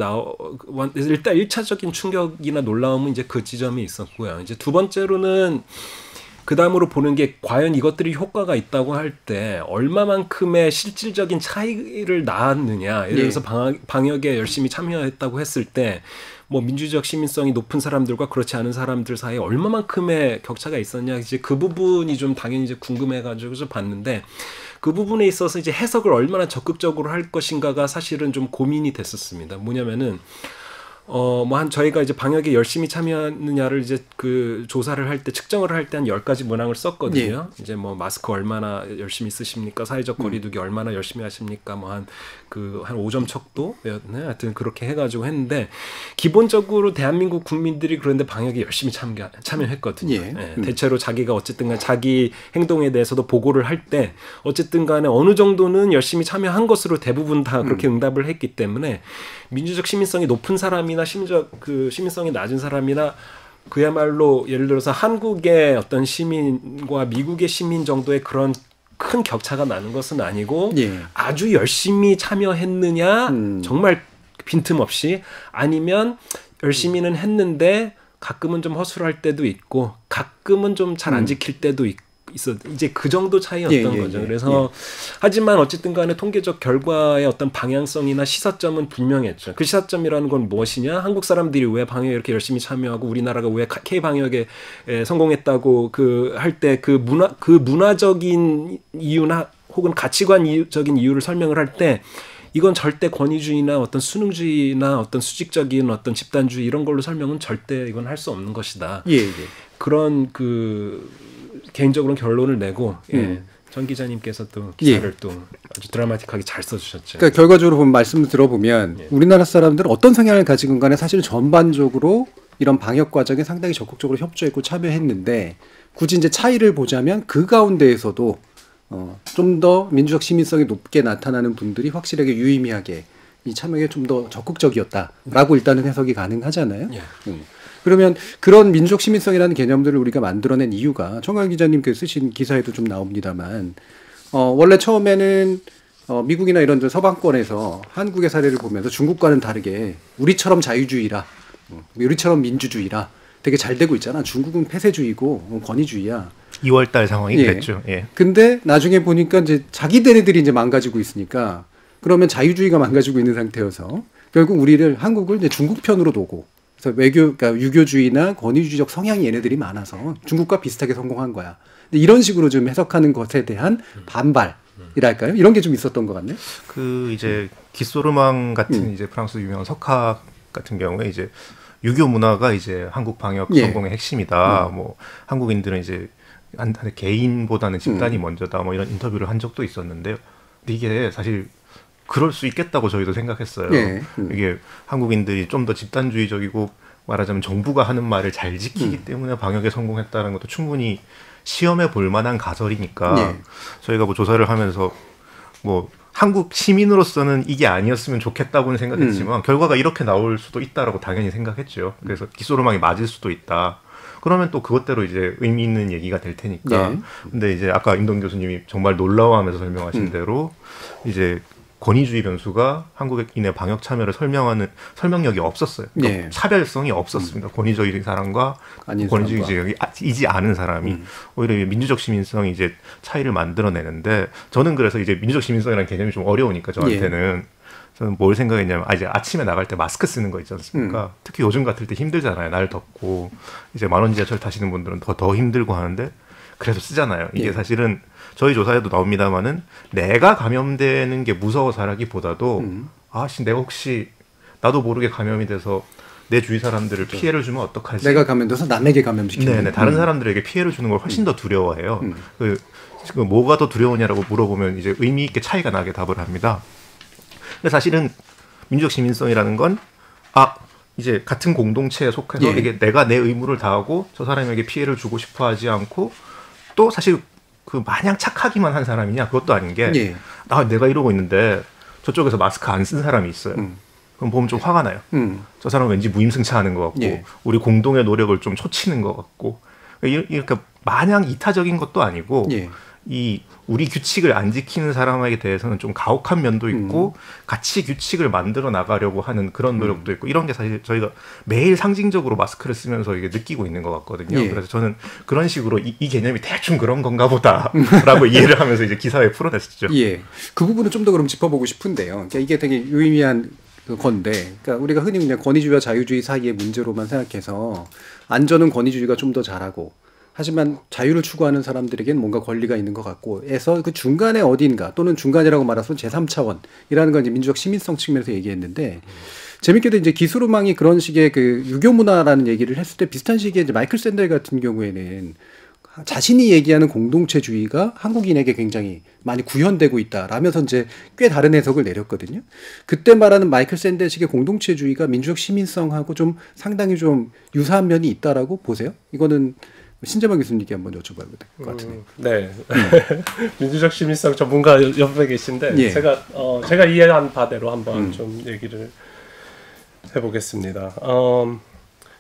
일단 1차적인 충격이나 놀라움은 이제 그 지점이 있었고요. 이제 두 번째로는 그 다음으로 보는 게 과연 이것들이 효과가 있다고 할 때 얼마만큼의 실질적인 차이를 낳았느냐. 예를 들어서 방역에 열심히 참여했다고 했을 때 뭐 민주적 시민성이 높은 사람들과 그렇지 않은 사람들 사이에 얼마만큼의 격차가 있었냐. 이제 그 부분이 좀 당연히 이제 궁금해가지고 봤는데 그 부분에 있어서 이제 해석을 얼마나 적극적으로 할 것인가가 사실은 좀 고민이 됐었습니다. 뭐냐면은 저희가 이제 방역에 열심히 참여하느냐를 이제 그 조사를 할 때 측정을 할 때 한 10가지 문항을 썼거든요. 이제 뭐 마스크 얼마나 열심히 쓰십니까? 사회적 거리두기 얼마나 열심히 하십니까? 뭐 한 5점 척도였네. 하여튼 그렇게 해가지고 했는데 기본적으로 대한민국 국민들이 그런데 방역에 열심히 참여했거든요. 대체로 자기가 어쨌든 간에 자기 행동에 대해서도 보고를 할 때 어쨌든 간에 어느 정도는 열심히 참여한 것으로 대부분 다 그렇게 응답을 했기 때문에 민주적 시민성이 높은 사람이나 시민성이 낮은 사람이나 그야말로 예를 들어서 한국의 어떤 시민과 미국의 시민 정도의 그런 큰 격차가 나는 것은 아니고 아주 열심히 참여했느냐 정말 빈틈없이 아니면 열심히는 했는데 가끔은 좀 허술할 때도 있고 가끔은 좀 잘 안 지킬 때도 이제 그 정도 차이였던 거죠. 그래서 하지만 어쨌든 간에 통계적 결과의 어떤 방향성이나 시사점은 분명했죠. 그 시사점이라는 건 무엇이냐? 한국 사람들이 왜 방역에 이렇게 열심히 참여하고 우리나라가 왜 K 방역에 성공했다고 할 때 그 문화적인 이유나 혹은 가치관적인 이유를 설명을 할 때 이건 절대 권위주의나 어떤 수능주의나 어떤 수직적인 어떤 집단주의 이런 걸로 설명은 절대 이건 할 수 없는 것이다. 그런 개인적으로는 결론을 내고 전 기자님께서 또 기사를 또 아주 드라마틱하게 잘 써주셨죠. 그러니까 결과적으로 말씀을 들어보면 우리나라 사람들은 어떤 성향을 가지건 간에 사실 전반적으로 이런 방역 과정에 상당히 적극적으로 협조했고 참여했는데 굳이 이제 차이를 보자면 그 가운데에서도 좀 더 민주적 시민성이 높게 나타나는 분들이 확실하게 유의미하게 이 참여에 좀 더 적극적이었다라고 일단은 해석이 가능하잖아요. 그러면 그런 민주적 시민성이라는 개념들을 우리가 만들어낸 이유가 정강 기자님께서 쓰신 기사에도 좀 나옵니다만 원래 처음에는 미국이나 이런 서방권에서 한국의 사례를 보면서 중국과는 다르게 우리처럼 자유주의라, 우리처럼 민주주의라 되게 잘 되고 있잖아. 중국은 폐쇄주의고 권위주의야. 2월달 상황이 그랬죠. 예. 근데 나중에 보니까 이제 자기네들이 이제 망가지고 있으니까 그러면 자유주의가 망가지고 있는 상태여서 결국 한국을 이제 중국 편으로 놓고 그래서 그러니까 유교주의나 권위주의적 성향이 얘네들이 많아서 중국과 비슷하게 성공한 거야. 근데 이런 식으로 좀 해석하는 것에 대한 반발이랄까요? 이런 게 좀 있었던 것 같네. 그 이제 기소르망 같은 이제 프랑스 유명한 석학 같은 경우에 이제 유교 문화가 이제 한국 방역 성공의 핵심이다. 뭐 한국인들은 이제 개인보다는 집단이 먼저다. 뭐 이런 인터뷰를 한 적도 있었는데요. 근데 이게 사실 그럴 수 있겠다고 저희도 생각했어요. 이게 한국인들이 좀 더 집단주의적이고 말하자면 정부가 하는 말을 잘 지키기 때문에 방역에 성공했다는 것도 충분히 시험해 볼 만한 가설이니까 저희가 뭐 조사를 하면서 뭐 한국 시민으로서는 이게 아니었으면 좋겠다고는 생각했지만 결과가 이렇게 나올 수도 있다라고 당연히 생각했죠. 그래서 기소로망이 맞을 수도 있다. 그러면 또 그것대로 이제 의미 있는 얘기가 될 테니까. 근데 이제 아까 임동 교수님이 정말 놀라워하면서 설명하신 대로 이제 권위주의 변수가 한국인의 방역 참여를 설명하는 설명력이 없었어요. 그러니까 차별성이 없었습니다. 권위주의 사람과 권위주의이지 않은 사람이 오히려 민주적 시민성이 이제 차이를 만들어내는데 저는 그래서 이제 민주적 시민성이라는 개념이 좀 어려우니까 저한테는 저는 뭘 생각했냐면 이제 아침에 나갈 때 마스크 쓰는 거 있지 않습니까? 특히 요즘 같을 때 힘들잖아요. 날 덥고 이제 만원 지하철 타시는 분들은 더 힘들고 하는데 그래서 쓰잖아요. 이게 사실은 저희 조사에도 나옵니다만은 내가 감염되는 게 무서워서라기보다도 내가 혹시 나도 모르게 감염이 돼서 내 주위 사람들을 피해를 주면 어떡하지? 내가 감염돼서 남에게 감염시키는. 네네. 다른 사람들에게 피해를 주는 걸 훨씬 더 두려워해요. 뭐가 더 두려우냐라고 물어보면 이제 의미 있게 차이가 나게 답을 합니다. 근데 사실은 민주적 시민성이라는 건 이제 같은 공동체에 속해서 이게 내가 내 의무를 다하고 저 사람에게 피해를 주고 싶어 하지 않고 또 사실 그 마냥 착하기만 한 사람이냐 그것도 아닌 게 내가 이러고 있는데 저쪽에서 마스크 안 쓴 사람이 있어요. 그럼 보면 좀 화가 나요. 저 사람은 왠지 무임승차하는 것 같고 우리 공동의 노력을 좀 초치는 것 같고 이렇게 마냥 이타적인 것도 아니고 이 우리 규칙을 안 지키는 사람에게 대해서는 좀 가혹한 면도 있고 같이 규칙을 만들어 나가려고 하는 그런 노력도 있고 이런 게 사실 저희가 매일 상징적으로 마스크를 쓰면서 이게 느끼고 있는 것 같거든요. 그래서 저는 그런 식으로 이 개념이 대충 그런 건가 보다라고 이해를 하면서 이제 기사에 풀어냈었죠. 그 부분은 좀 더 그럼 짚어보고 싶은데요. 그러니까 이게 되게 유의미한 건데, 그러니까 우리가 흔히 그냥 권위주의와 자유주의 사이의 문제로만 생각해서 안전은 권위주의가 좀 더 잘하고 하지만 자유를 추구하는 사람들에게는 뭔가 권리가 있는 것 같고 해서 그 중간에 어딘가 또는 중간이라고 말해서 제3차원이라는 건 이제 민주적 시민성 측면에서 얘기했는데 재밌게도 이제 기술음악이 그런 식의 그 유교 문화라는 얘기를 했을 때 비슷한 시기에 이제 마이클 샌델 같은 경우에는 자신이 얘기하는 공동체주의가 한국인에게 굉장히 많이 구현되고 있다라면서 이제 꽤 다른 해석을 내렸거든요. 그때 말하는 마이클 샌델식의 공동체주의가 민주적 시민성하고 좀 상당히 좀 유사한 면이 있다라고 보세요? 이거는 신재만 교수님께 한번 여쭤봐야 될 것 같으네요. 네. 민주적 시민성 전문가 옆에 계신데 제가 이해한 바대로 한번 좀 얘기를 해보겠습니다.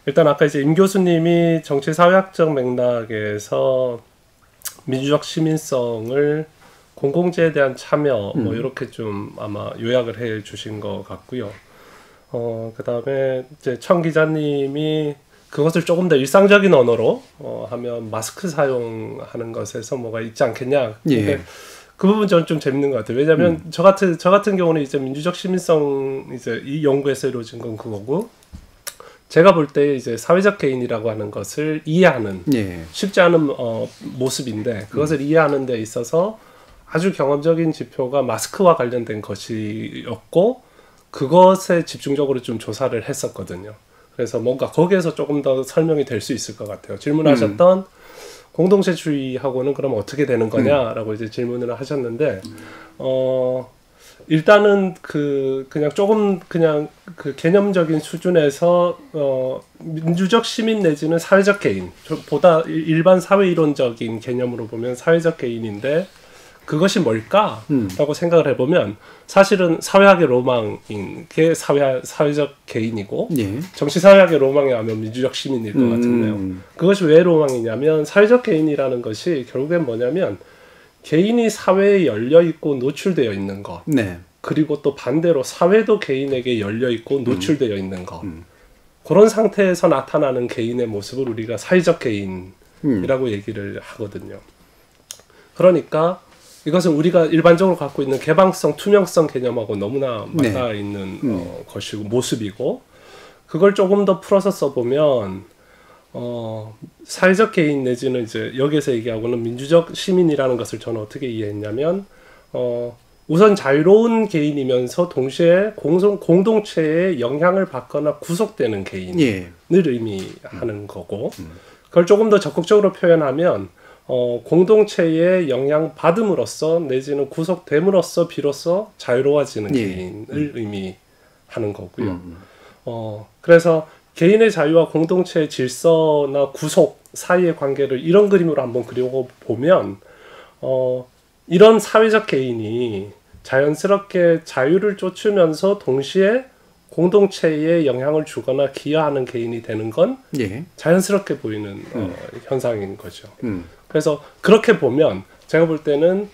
일단 아까 이제 임 교수님이 정치사회학적 맥락에서 민주적 시민성을 공공재에 대한 참여 뭐 이렇게 좀 아마 요약을 해 주신 것 같고요. 그다음에 이제 청 기자님이 그것을 조금 더 일상적인 언어로 하면 마스크 사용하는 것에서 뭐가 있지 않겠냐. 근데 그 부분 저는 좀 재밌는 것 같아요. 왜냐하면 저 같은 경우는 이제 민주적 시민성 이제 이 연구에서 이루어진 건 그거고, 제가 볼 때 이제 사회적 개인이라고 하는 것을 이해하는 쉽지 않은 모습인데 그것을 이해하는 데 있어서 아주 경험적인 지표가 마스크와 관련된 것이었고 그것에 집중적으로 좀 조사를 했었거든요. 그래서 뭔가 거기에서 조금 더 설명이 될 수 있을 것 같아요. 질문하셨던 공동체주의하고는 그럼 어떻게 되는 거냐라고 이제 질문을 하셨는데, 일단은 그냥 조금 그냥 그 개념적인 수준에서 민주적 시민 내지는 사회적 개인 보다 일반 사회 이론적인 개념으로 보면 사회적 개인인데 그것이 뭘까라고 생각을 해보면 사실은 사회학의 로망인 게 사회적 개인이고 정치사회학의 로망이 하면 민주적 시민일 것 같은데요. 그것이 왜 로망이냐면 사회적 개인이라는 것이 결국엔 뭐냐면 개인이 사회에 열려 있고 노출되어 있는 것. 네. 그리고 또 반대로 사회도 개인에게 열려 있고 노출되어 있는 것. 그런 상태에서 나타나는 개인의 모습을 우리가 사회적 개인이라고 얘기를 하거든요. 그러니까 이것은 우리가 일반적으로 갖고 있는 개방성, 투명성 개념하고 너무나 맞닿아 있는 것이고 모습이고, 그걸 조금 더 풀어서 써보면 사회적 개인 내지는 이제 여기에서 얘기하고는 민주적 시민이라는 것을 저는 어떻게 이해했냐면 우선 자유로운 개인이면서 동시에 공동체에 영향을 받거나 구속되는 개인을 의미하는 거고, 그걸 조금 더 적극적으로 표현하면 공동체에 영향받음으로써 내지는 구속됨으로써 비로소 자유로워지는 개인을 의미하는 거고요. 그래서 개인의 자유와 공동체의 질서나 구속 사이의 관계를 이런 그림으로 한번 그려보면 이런 사회적 개인이 자연스럽게 자유를 쫓으면서 동시에 공동체에 영향을 주거나 기여하는 개인이 되는 건 자연스럽게 보이는 현상인 거죠. 그래서 그렇게 보면 제가 볼 때는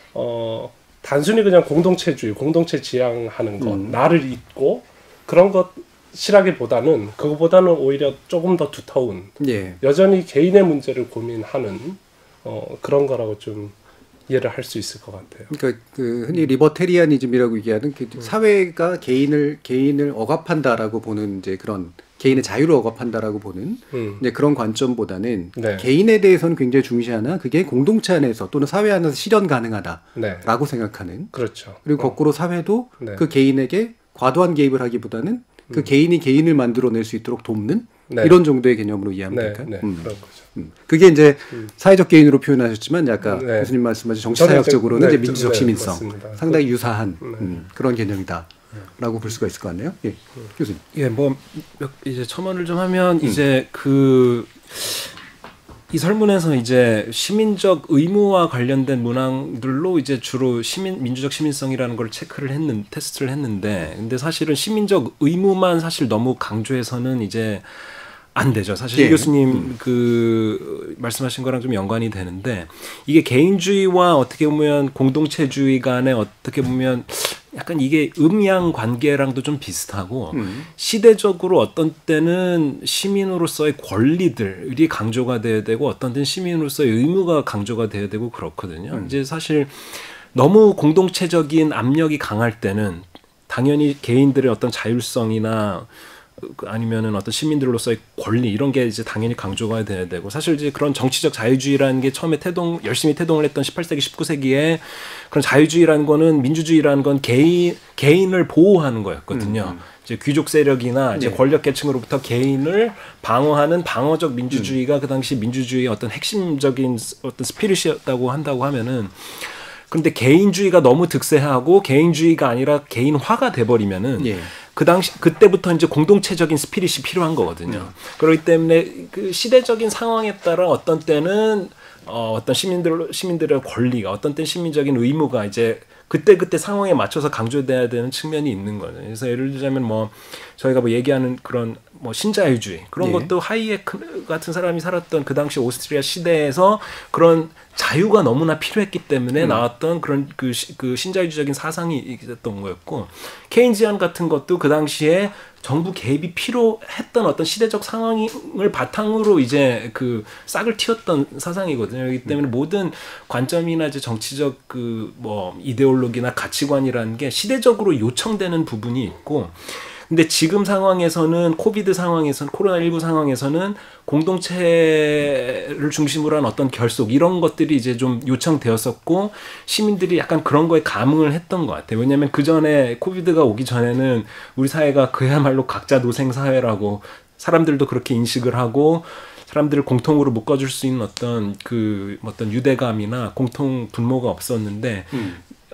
단순히 그냥 공동체주의, 공동체 지향하는 것, 나를 잊고 그런 것이라기보다는 그거보다는 오히려 조금 더 두터운 여전히 개인의 문제를 고민하는 그런 거라고 좀 이해를 할 수 있을 것 같아요. 그러니까 그 흔히 리버테리아니즘이라고 얘기하는 그 사회가 개인을 억압한다라고 보는 이제 그런 개인의 자유를 억압한다라고 보는 이제 그런 관점보다는 개인에 대해서는 굉장히 중시하나 그게 공동체 안에서 또는 사회 안에서 실현 가능하다라고 생각하는. 그렇죠. 그리고 거꾸로 사회도 그 개인에게 과도한 개입을 하기보다는 그 개인이 개인을 만들어낼 수 있도록 돕는 이런 정도의 개념으로 이해하면 될까요? 그런 거죠. 그게 이제 사회적 개인으로 표현하셨지만 약간 교수님 말씀하신 정치사역적으로는 이제 민주적 시민성 상당히 유사한 그런 개념이다라고 볼 수가 있을 것 같네요. 예, 교수님. 예, 뭐 이제 첨언을 좀 하면 이제 이 설문에서 이제 시민적 의무와 관련된 문항들로 이제 주로 민주적 시민성이라는 걸 테스트를 했는데, 근데 사실은 시민적 의무만 사실 너무 강조해서는 이제 안 되죠. 사실 교수님 그 말씀하신 거랑 좀 연관이 되는데, 이게 개인주의와 어떻게 보면 공동체주의 간에 어떻게 보면 약간 이게 음양 관계랑도 좀 비슷하고, 시대적으로 어떤 때는 시민으로서의 권리들이 강조가 돼야 되고 어떤 때는 시민으로서의 의무가 강조가 돼야 되고 그렇거든요. 이제 사실 너무 공동체적인 압력이 강할 때는 당연히 개인들의 어떤 자율성이나 아니면은 어떤 시민들로서의 권리 이런 게 이제 당연히 강조가 돼야 되고, 사실 이제 그런 정치적 자유주의라는 게 처음에 열심히 태동을 했던 18세기 19세기에 그런 자유주의라는 거는, 민주주의라는 건 개인을 보호하는 거였거든요. 이제 귀족 세력이나 이제 권력 계층으로부터 개인을 방어하는 방어적 민주주의가 그 당시 민주주의의 어떤 핵심적인 어떤 스피릿이었다고 한다고 하면은, 그런데 개인주의가 너무 득세하고 개인주의가 아니라 개인화가 돼버리면은 그때부터 이제 공동체적인 스피릿이 필요한 거거든요. 그렇기 때문에 그 시대적인 상황에 따라 어떤 때는 어떤 시민들의 권리가, 어떤 때는 시민적인 의무가 이제 그때 상황에 맞춰서 강조돼야 되는 측면이 있는 거죠. 그래서 예를 들자면 뭐 저희가 뭐 얘기하는 그런 뭐 신자유주의 그런 것도 하이에크 같은 사람이 살았던 그 당시 오스트리아 시대에서 그런 자유가 너무나 필요했기 때문에 나왔던 그런 그 신자유주의적인 사상이 있었던 거였고, 케인지안 같은 것도 그 당시에 정부 개입이 필요했던 어떤 시대적 상황을 바탕으로 이제 그 싹을 틔웠던 사상이거든요. 그렇기 때문에 모든 관점이나 이제 정치적 그 뭐 이데올로기나 가치관이라는 게 시대적으로 요청되는 부분이 있고, 근데 지금 상황에서는 코로나19 상황에서는 공동체를 중심으로 한 어떤 결속 이런 것들이 이제 좀 요청되었었고, 시민들이 약간 그런 거에 감흥을 했던 것 같아요. 왜냐하면 그 전에 코비드가 오기 전에는 우리 사회가 그야말로 각자 노생 사회라고 사람들도 그렇게 인식을 하고, 사람들을 공통으로 묶어줄 수 있는 어떤 유대감이나 공통 분모가 없었는데,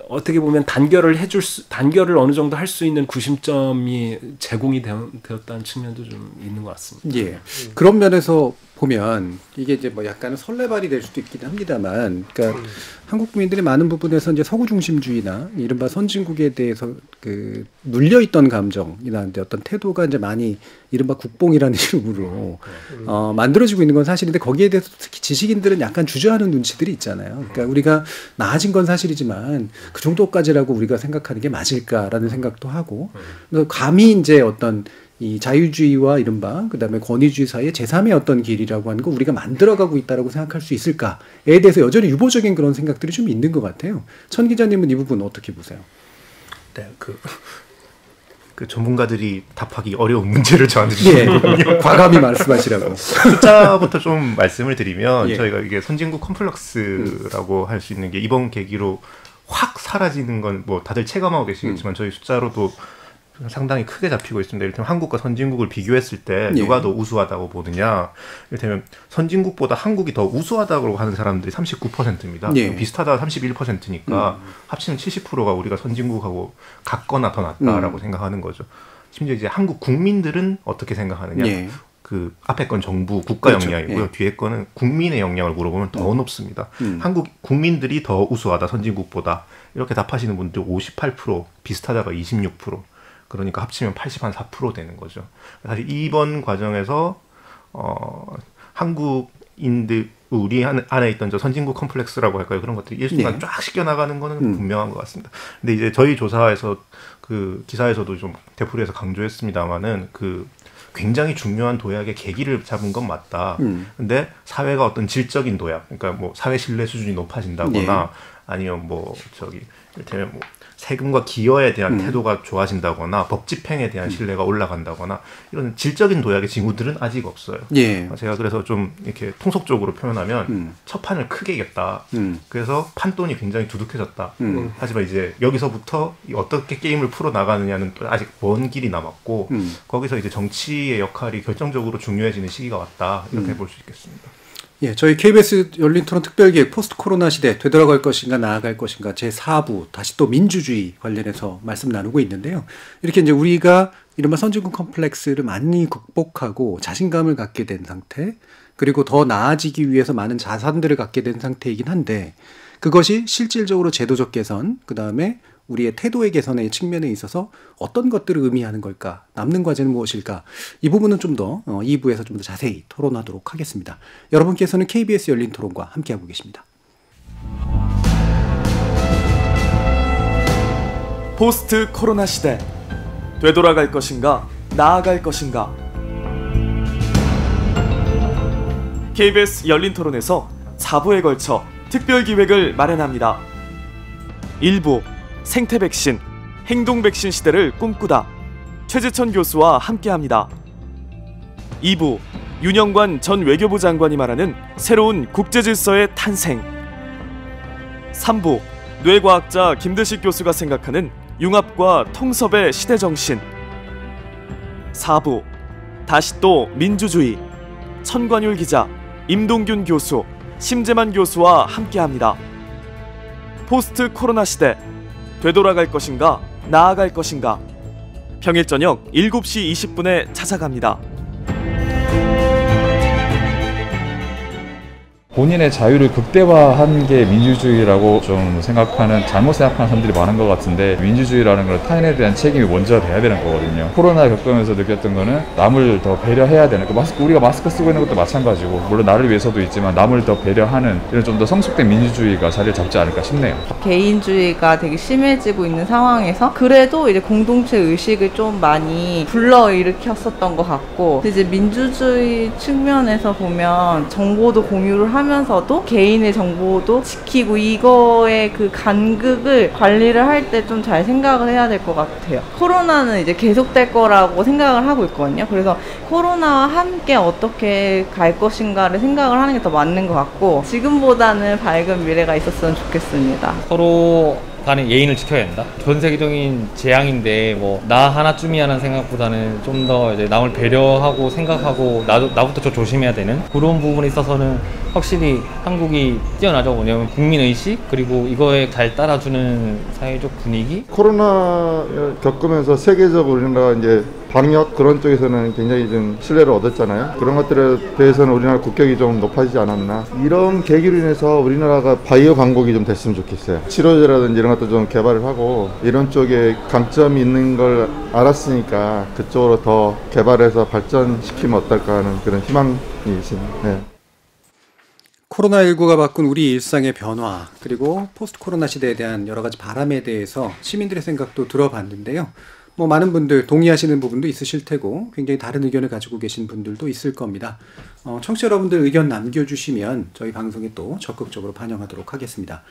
어떻게 보면 단결을 어느 정도 할 수 있는 구심점이 제공이 되었다는 측면도 좀 있는 것 같습니다. 예. 그런 면에서 보면 이게 이제 뭐 약간은 설레발이 될 수도 있긴 합니다만, 그러니까 한국 국민들이 많은 부분에서 이제 서구 중심주의나 이른바 선진국에 대해서 그 눌려있던 감정이나 이제 어떤 태도가 이제 많이 이른바 국뽕이라는 이름으로 만들어지고 있는 건 사실인데, 거기에 대해서 특히 지식인들은 약간 주저하는 눈치들이 있잖아요. 그러니까 우리가 나아진 건 사실이지만 그 정도까지라고 우리가 생각하는 게 맞을까라는 생각도 하고, 그래서 감히 이제 어떤 이 자유주의와 이른바 그다음에 권위주의 사이의 제3의 어떤 길이라고 하는 거 우리가 만들어가고 있다라고 생각할 수 있을까에 대해서 여전히 유보적인 그런 생각들이 좀 있는 것 같아요. 천 기자님은 이 부분 어떻게 보세요? 네, 그 전문가들이 답하기 어려운 문제를 저한테 주시거든요. 과감히 말씀하시라고. 숫자부터 좀 말씀을 드리면 예. 저희가 이게 선진국 컴플렉스라고 할 수 있는 게 이번 계기로 확 사라지는 건 뭐 다들 체감하고 계시겠지만 저희 숫자로도 상당히 크게 잡히고 있습니다. 이를테면 한국과 선진국을 비교했을 때 누가 더 우수하다고 보느냐. 이를테면 선진국보다 한국이 더 우수하다고 하는 사람들이 39%입니다. 비슷하다 31%니까 합치면 70%가 우리가 선진국하고 같거나 더 낫다라고 생각하는 거죠. 심지어 이제 한국 국민들은 어떻게 생각하느냐. 그 앞에 건 정부, 국가 그렇죠. 영향이고요. 뒤에 거는 국민의 영향을 물어보면 더 높습니다. 한국 국민들이 더 우수하다 선진국보다 이렇게 답하시는 분들 58%, 비슷하다가 26%. 그러니까 합치면 84% 되는 거죠. 사실 이번 과정에서 한국인들 우리 안에 있던 저 선진국 컴플렉스라고 할까요? 그런 것들이 일순간 쫙 씻겨나가는 거는 분명한 것 같습니다. 근데 이제 저희 조사에서 그 기사에서도 좀 되풀이해서 강조했습니다만은 그 굉장히 중요한 도약의 계기를 잡은 건 맞다. 근데 사회가 어떤 질적인 도약, 그러니까 뭐 사회 신뢰 수준이 높아진다거나 아니면 뭐 저기 이를테면 뭐 세금과 기여에 대한 태도가 좋아진다거나 법 집행에 대한 신뢰가 올라간다거나 이런 질적인 도약의 징후들은 아직 없어요. 제가 그래서 좀 이렇게 통속적으로 표현하면 첫 판을 크게 이겼다. 그래서 판돈이 굉장히 두둑해졌다. 하지만 이제 여기서부터 어떻게 게임을 풀어나가느냐는 또 아직 먼 길이 남았고 거기서 이제 정치의 역할이 결정적으로 중요해지는 시기가 왔다. 이렇게 볼 수 있겠습니다. 예, 저희 KBS 열린 토론 특별기획 포스트 코로나 시대 되돌아갈 것인가 나아갈 것인가 제4부 다시 또 민주주의 관련해서 말씀 나누고 있는데요. 이렇게 이제 우리가 이른바 선진국 컴플렉스를 많이 극복하고 자신감을 갖게 된 상태, 그리고 더 나아지기 위해서 많은 자산들을 갖게 된 상태이긴 한데, 그것이 실질적으로 제도적 개선, 그 다음에 우리의 태도의 개선의 측면에 있어서 어떤 것들을 의미하는 걸까? 남는 과제는 무엇일까? 이 부분은 좀 더 2부에서 좀 더 자세히 토론하도록 하겠습니다. 여러분께서는 KBS 열린 토론과 함께하고 계십니다. 포스트 코로나 시대 되돌아갈 것인가 나아갈 것인가. KBS 열린 토론에서 4부에 걸쳐 특별 기획을 마련합니다. 1부 생태 백신, 행동 백신 시대를 꿈꾸다. 최재천 교수와 함께합니다. 2부 윤영관 전 외교부 장관이 말하는 새로운 국제 질서의 탄생. 3부 뇌과학자 김대식 교수가 생각하는 융합과 통섭의 시대 정신. 4부 다시 또 민주주의. 천관율 기자, 임동균 교수, 심재만 교수와 함께합니다. 포스트 코로나 시대 되돌아갈 것인가 나아갈 것인가. 평일 저녁 7시 20분에 찾아갑니다. 본인의 자유를 극대화한 게 민주주의라고 좀 생각하는, 잘못 생각하는 사람들이 많은 것 같은데, 민주주의라는 건 타인에 대한 책임이 먼저 돼야 되는 거거든요. 코로나 겪으면서 느꼈던 거는 남을 더 배려해야 되는, 우리가 마스크 쓰고 있는 것도 마찬가지고, 물론 나를 위해서도 있지만 남을 더 배려하는 이런 좀 더 성숙된 민주주의가 자리를 잡지 않을까 싶네요. 개인주의가 되게 심해지고 있는 상황에서 그래도 이제 공동체 의식을 좀 많이 불러일으켰었던 것 같고, 이제 민주주의 측면에서 보면 정보도 공유를 하면서도 개인의 정보도 지키고, 이거의 그 간극을 관리를 할 때 좀 잘 생각을 해야 될 것 같아요. 코로나는 이제 계속될 거라고 생각을 하고 있거든요. 그래서 코로나와 함께 어떻게 갈 것인가를 생각을 하는 게 더 맞는 것 같고, 지금보다는 밝은 미래가 있었으면 좋겠습니다. 서로 간의 예의를 지켜야 된다. 전 세계적인 재앙인데 뭐 나 하나쯤이라는 생각보다는 좀 더 이제 남을 배려하고 생각하고 나부터 좀 조심해야 되는 그런 부분에 있어서는 확실히 한국이 뛰어나죠. 왜냐면 국민 의식, 그리고 이거에 잘 따라주는 사회적 분위기. 코로나 겪으면서 세계적으로 우리나라가 이제 방역 그런 쪽에서는 굉장히 좀 신뢰를 얻었잖아요. 그런 것들에 대해서는 우리나라 국격이 좀 높아지지 않았나. 이런 계기로 인해서 우리나라가 바이오 강국이 좀 됐으면 좋겠어요. 치료제라든지 이런 것도 좀 개발을 하고 이런 쪽에 강점이 있는 걸 알았으니까 그쪽으로 더 개발해서 발전시키면 어떨까 하는 그런 희망이 있습니다. 네. 코로나19가 바꾼 우리 일상의 변화, 그리고 포스트 코로나 시대에 대한 여러 가지 바람에 대해서 시민들의 생각도 들어봤는데요. 뭐 많은 분들 동의하시는 부분도 있으실 테고 굉장히 다른 의견을 가지고 계신 분들도 있을 겁니다. 청취자 여러분들 의견 남겨주시면 저희 방송에 또 적극적으로 반영하도록 하겠습니다.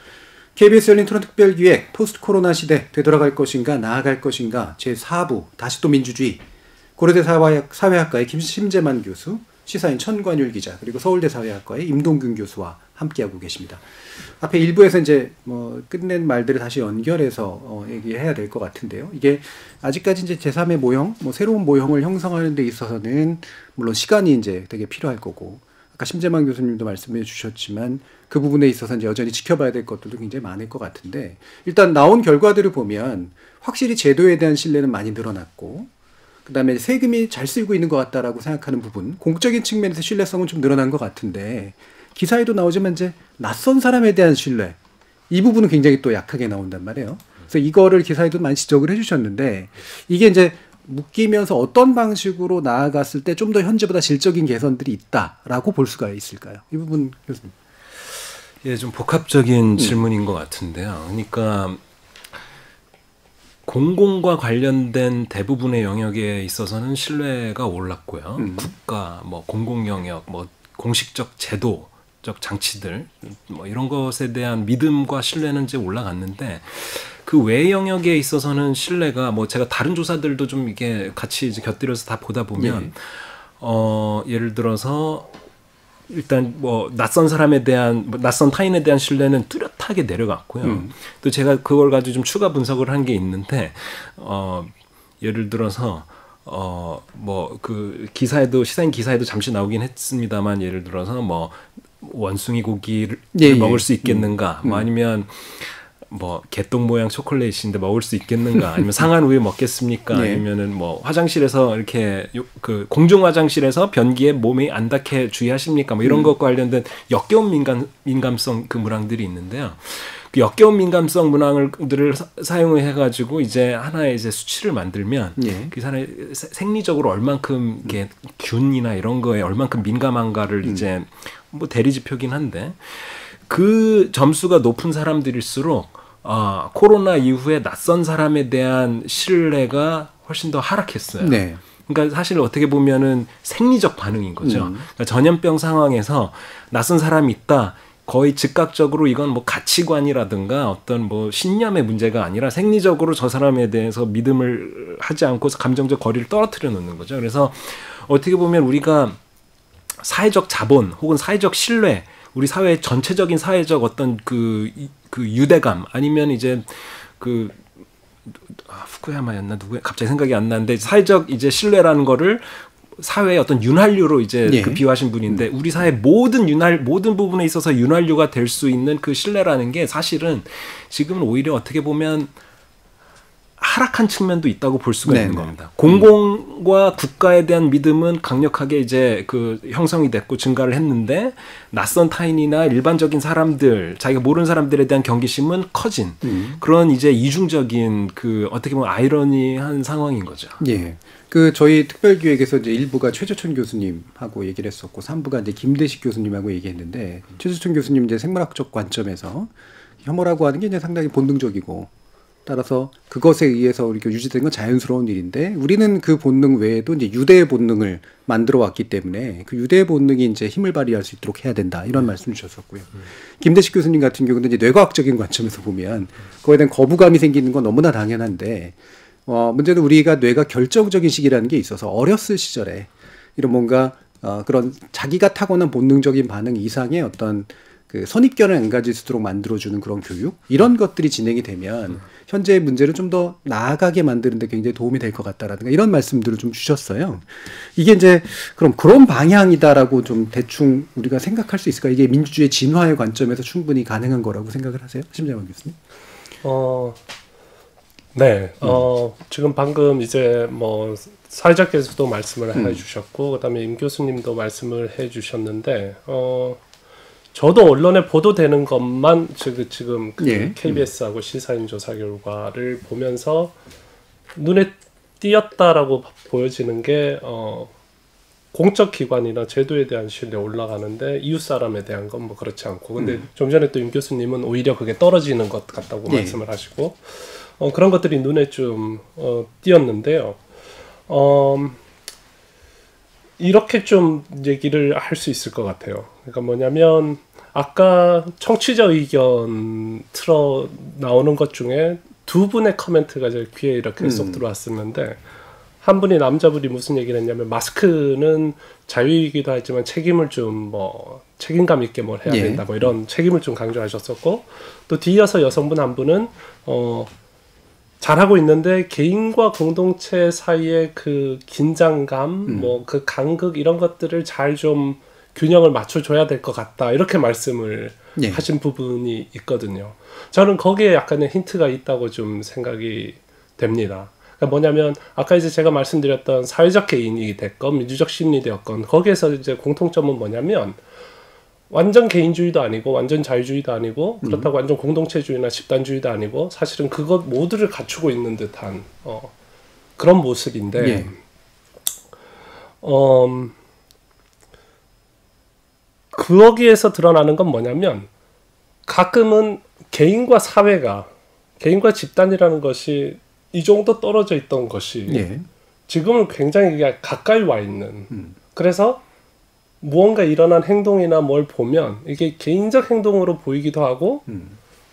KBS 열린 토론 특별기획 포스트 코로나 시대 되돌아갈 것인가 나아갈 것인가 제4부 다시 또 민주주의, 고려대 사회학과의 심재만 교수, 시사인 천관율 기자, 그리고 서울대 사회학과의 임동균 교수와 함께하고 계십니다. 앞에 1부에서 이제 뭐 끝낸 말들을 다시 연결해서 얘기해야 될 것 같은데요. 이게 아직까지 이제 제3의 모형, 뭐 새로운 모형을 형성하는 데 있어서는 물론 시간이 이제 되게 필요할 거고, 아까 심재만 교수님도 말씀해 주셨지만 그 부분에 있어서 이제 여전히 지켜봐야 될 것들도 굉장히 많을 것 같은데, 일단 나온 결과들을 보면 확실히 제도에 대한 신뢰는 많이 늘어났고, 그 다음에 세금이 잘 쓰이고 있는 것 같다라고 생각하는 부분, 공적인 측면에서 신뢰성은 좀 늘어난 것 같은데, 기사에도 나오지만 이제 낯선 사람에 대한 신뢰, 이 부분은 굉장히 또 약하게 나온단 말이에요. 그래서 이거를 기사에도 많이 지적을 해주셨는데, 이게 이제 묶이면서 어떤 방식으로 나아갔을 때 좀 더 현재보다 질적인 개선들이 있다라고 볼 수가 있을까요? 이 부분 교수님. 예, 좀 복합적인 질문인 것 같은데요. 그러니까 공공과 관련된 대부분의 영역에 있어서는 신뢰가 올랐고요. 국가, 뭐 공공 영역, 뭐 공식적 제도적 장치들, 뭐 이런 것에 대한 믿음과 신뢰는 이제 올라갔는데, 그 외 영역에 있어서는 신뢰가, 뭐 제가 다른 조사들도 좀 이게 같이 이제 곁들여서 다 보다 보면, 예를 들어서 일단 뭐 낯선 사람에 대한, 낯선 타인에 대한 신뢰는 뚜렷하게 내려갔고요. 또 제가 그걸 가지고 좀 추가 분석을 한 게 있는데, 예를 들어서 뭐 그 기사에도, 시사인 기사에도 잠시 나오긴 했습니다만, 예를 들어서 뭐 원숭이 고기를 먹을 수 있겠는가, 뭐 아니면 뭐 개똥 모양 초콜릿인데 먹을 수 있겠는가, 아니면 상한 우유 먹겠습니까, 아니면은 뭐 화장실에서 이렇게 그 공중 화장실에서 변기에 몸이 안 닿게 주의하십니까, 뭐 이런 것과 관련된 역겨운 민감성 그 문항들이 있는데요. 그 역겨운 민감성 문항들을 사용을 해가지고 이제 하나의 이제 수치를 만들면 그 사람이 생리적으로 얼만큼 이게 균이나 이런 거에 얼만큼 민감한가를 이제 뭐 대리지표긴 한데, 그 점수가 높은 사람들일수록 코로나 이후에 낯선 사람에 대한 신뢰가 훨씬 더 하락했어요. 네. 그러니까 사실 어떻게 보면은 생리적 반응인 거죠. 그러니까 전염병 상황에서 낯선 사람이 있다, 거의 즉각적으로 이건 뭐 가치관이라든가 어떤 뭐 신념의 문제가 아니라 생리적으로 저 사람에 대해서 믿음을 하지 않고서 감정적 거리를 떨어뜨려 놓는 거죠. 그래서 어떻게 보면 우리가 사회적 자본 혹은 사회적 신뢰, 우리 사회의 전체적인 사회적 어떤 그 유대감, 아니면 이제 그 후쿠야마였나 누구야 갑자기 생각이 안 나는데, 사회적 이제 신뢰라는 거를 사회의 어떤 윤활유로 이제 그 비유하신 분인데, 우리 사회 모든 부분에 있어서 윤활유가 될 수 있는 그 신뢰라는 게 사실은 지금은 오히려 어떻게 보면 하락한 측면도 있다고 볼 수가 있는 겁니다. 공공과 국가에 대한 믿음은 강력하게 이제 그 형성이 됐고 증가를 했는데, 낯선 타인이나 일반적인 사람들, 자기가 모르는 사람들에 대한 경계심은 커진 그런 이제 이중적인 그 어떻게 보면 아이러니한 상황인 거죠. 예. 그 저희 특별기획에서 이제 1부가 최재천 교수님하고 얘기를 했었고 3부가 이제 김대식 교수님하고 얘기했는데, 최재천 교수님 이제 생물학적 관점에서 혐오라고 하는 게 이제 상당히 본능적이고, 따라서 그것에 의해서 우리가 유지된 건 자연스러운 일인데, 우리는 그 본능 외에도 이제 유대의 본능을 만들어 왔기 때문에 그 유대의 본능이 이제 힘을 발휘할 수 있도록 해야 된다, 이런 말씀 주셨었고요. 김대식 교수님 같은 경우는 이제 뇌과학적인 관점에서 보면 그거에 대한 거부감이 생기는 건 너무나 당연한데, 문제는 우리가 뇌가 결정적인 시기라는 게 있어서 어렸을 시절에 이런 뭔가 그런 자기가 타고난 본능적인 반응 이상의 어떤 그 선입견을 안 가질 수 있도록 만들어주는 그런 교육, 이런 것들이 진행이 되면 현재의 문제를 좀 더 나아가게 만드는 데 굉장히 도움이 될 것 같다라든가 이런 말씀들을 좀 주셨어요. 이게 이제 그럼 그런 방향이다라고 좀 대충 우리가 생각할 수 있을까? 이게 민주주의 진화의 관점에서 충분히 가능한 거라고 생각을 하세요? 심재만 교수님? 네, 지금 방금 이제 뭐 사회자께서도 말씀을 해주셨고, 그다음에 임 교수님도 말씀을 해주셨는데, 저도 언론에 보도되는 것만 지금 그 KBS하고 시사인 조사 결과를 보면서 눈에 띄었다라고 보여지는 게 공적 기관이나 제도에 대한 신뢰 올라가는데 이웃 사람에 대한 건 뭐 그렇지 않고, 근데 좀 전에 또 임 교수님은 오히려 그게 떨어지는 것 같다고 말씀을 하시고, 그런 것들이 눈에 좀 띄었는데요. 이렇게 좀 얘기를 할 수 있을 것 같아요. 그러니까 뭐냐면 아까 청취자 의견 틀어 나오는 것 중에 두 분의 코멘트가 제 귀에 이렇게 쏙 들어왔었는데, 한 분이 남자분이 무슨 얘기를 했냐면 마스크는 자유이기도 하지만 책임을 좀 뭐 책임감 있게 뭘 해야 된다 뭐 이런 책임을 좀 강조하셨었고, 또 뒤이어서 여성분 한 분은 잘하고 있는데 개인과 공동체 사이의 그 긴장감, 뭐 그 간극 이런 것들을 잘 좀 균형을 맞춰줘야 될 것 같다 이렇게 말씀을 하신 부분이 있거든요. 저는 거기에 약간의 힌트가 있다고 좀 생각이 됩니다. 그러니까 뭐냐면 아까 이제 제가 말씀드렸던 사회적 개인이 됐건 민주적 심리 되었건 거기에서 이제 공통점은 뭐냐면 완전 개인주의도 아니고 완전 자유주의도 아니고 그렇다고 완전 공동체주의나 집단주의도 아니고 사실은 그것 모두를 갖추고 있는 듯한 그런 모습인데 거기에서 드러나는 건 뭐냐면 가끔은 개인과 사회가 개인과 집단이라는 것이 이 정도 떨어져 있던 것이 지금은 굉장히 가까이 와 있는 그래서 무언가 일어난 행동이나 뭘 보면 이게 개인적 행동으로 보이기도 하고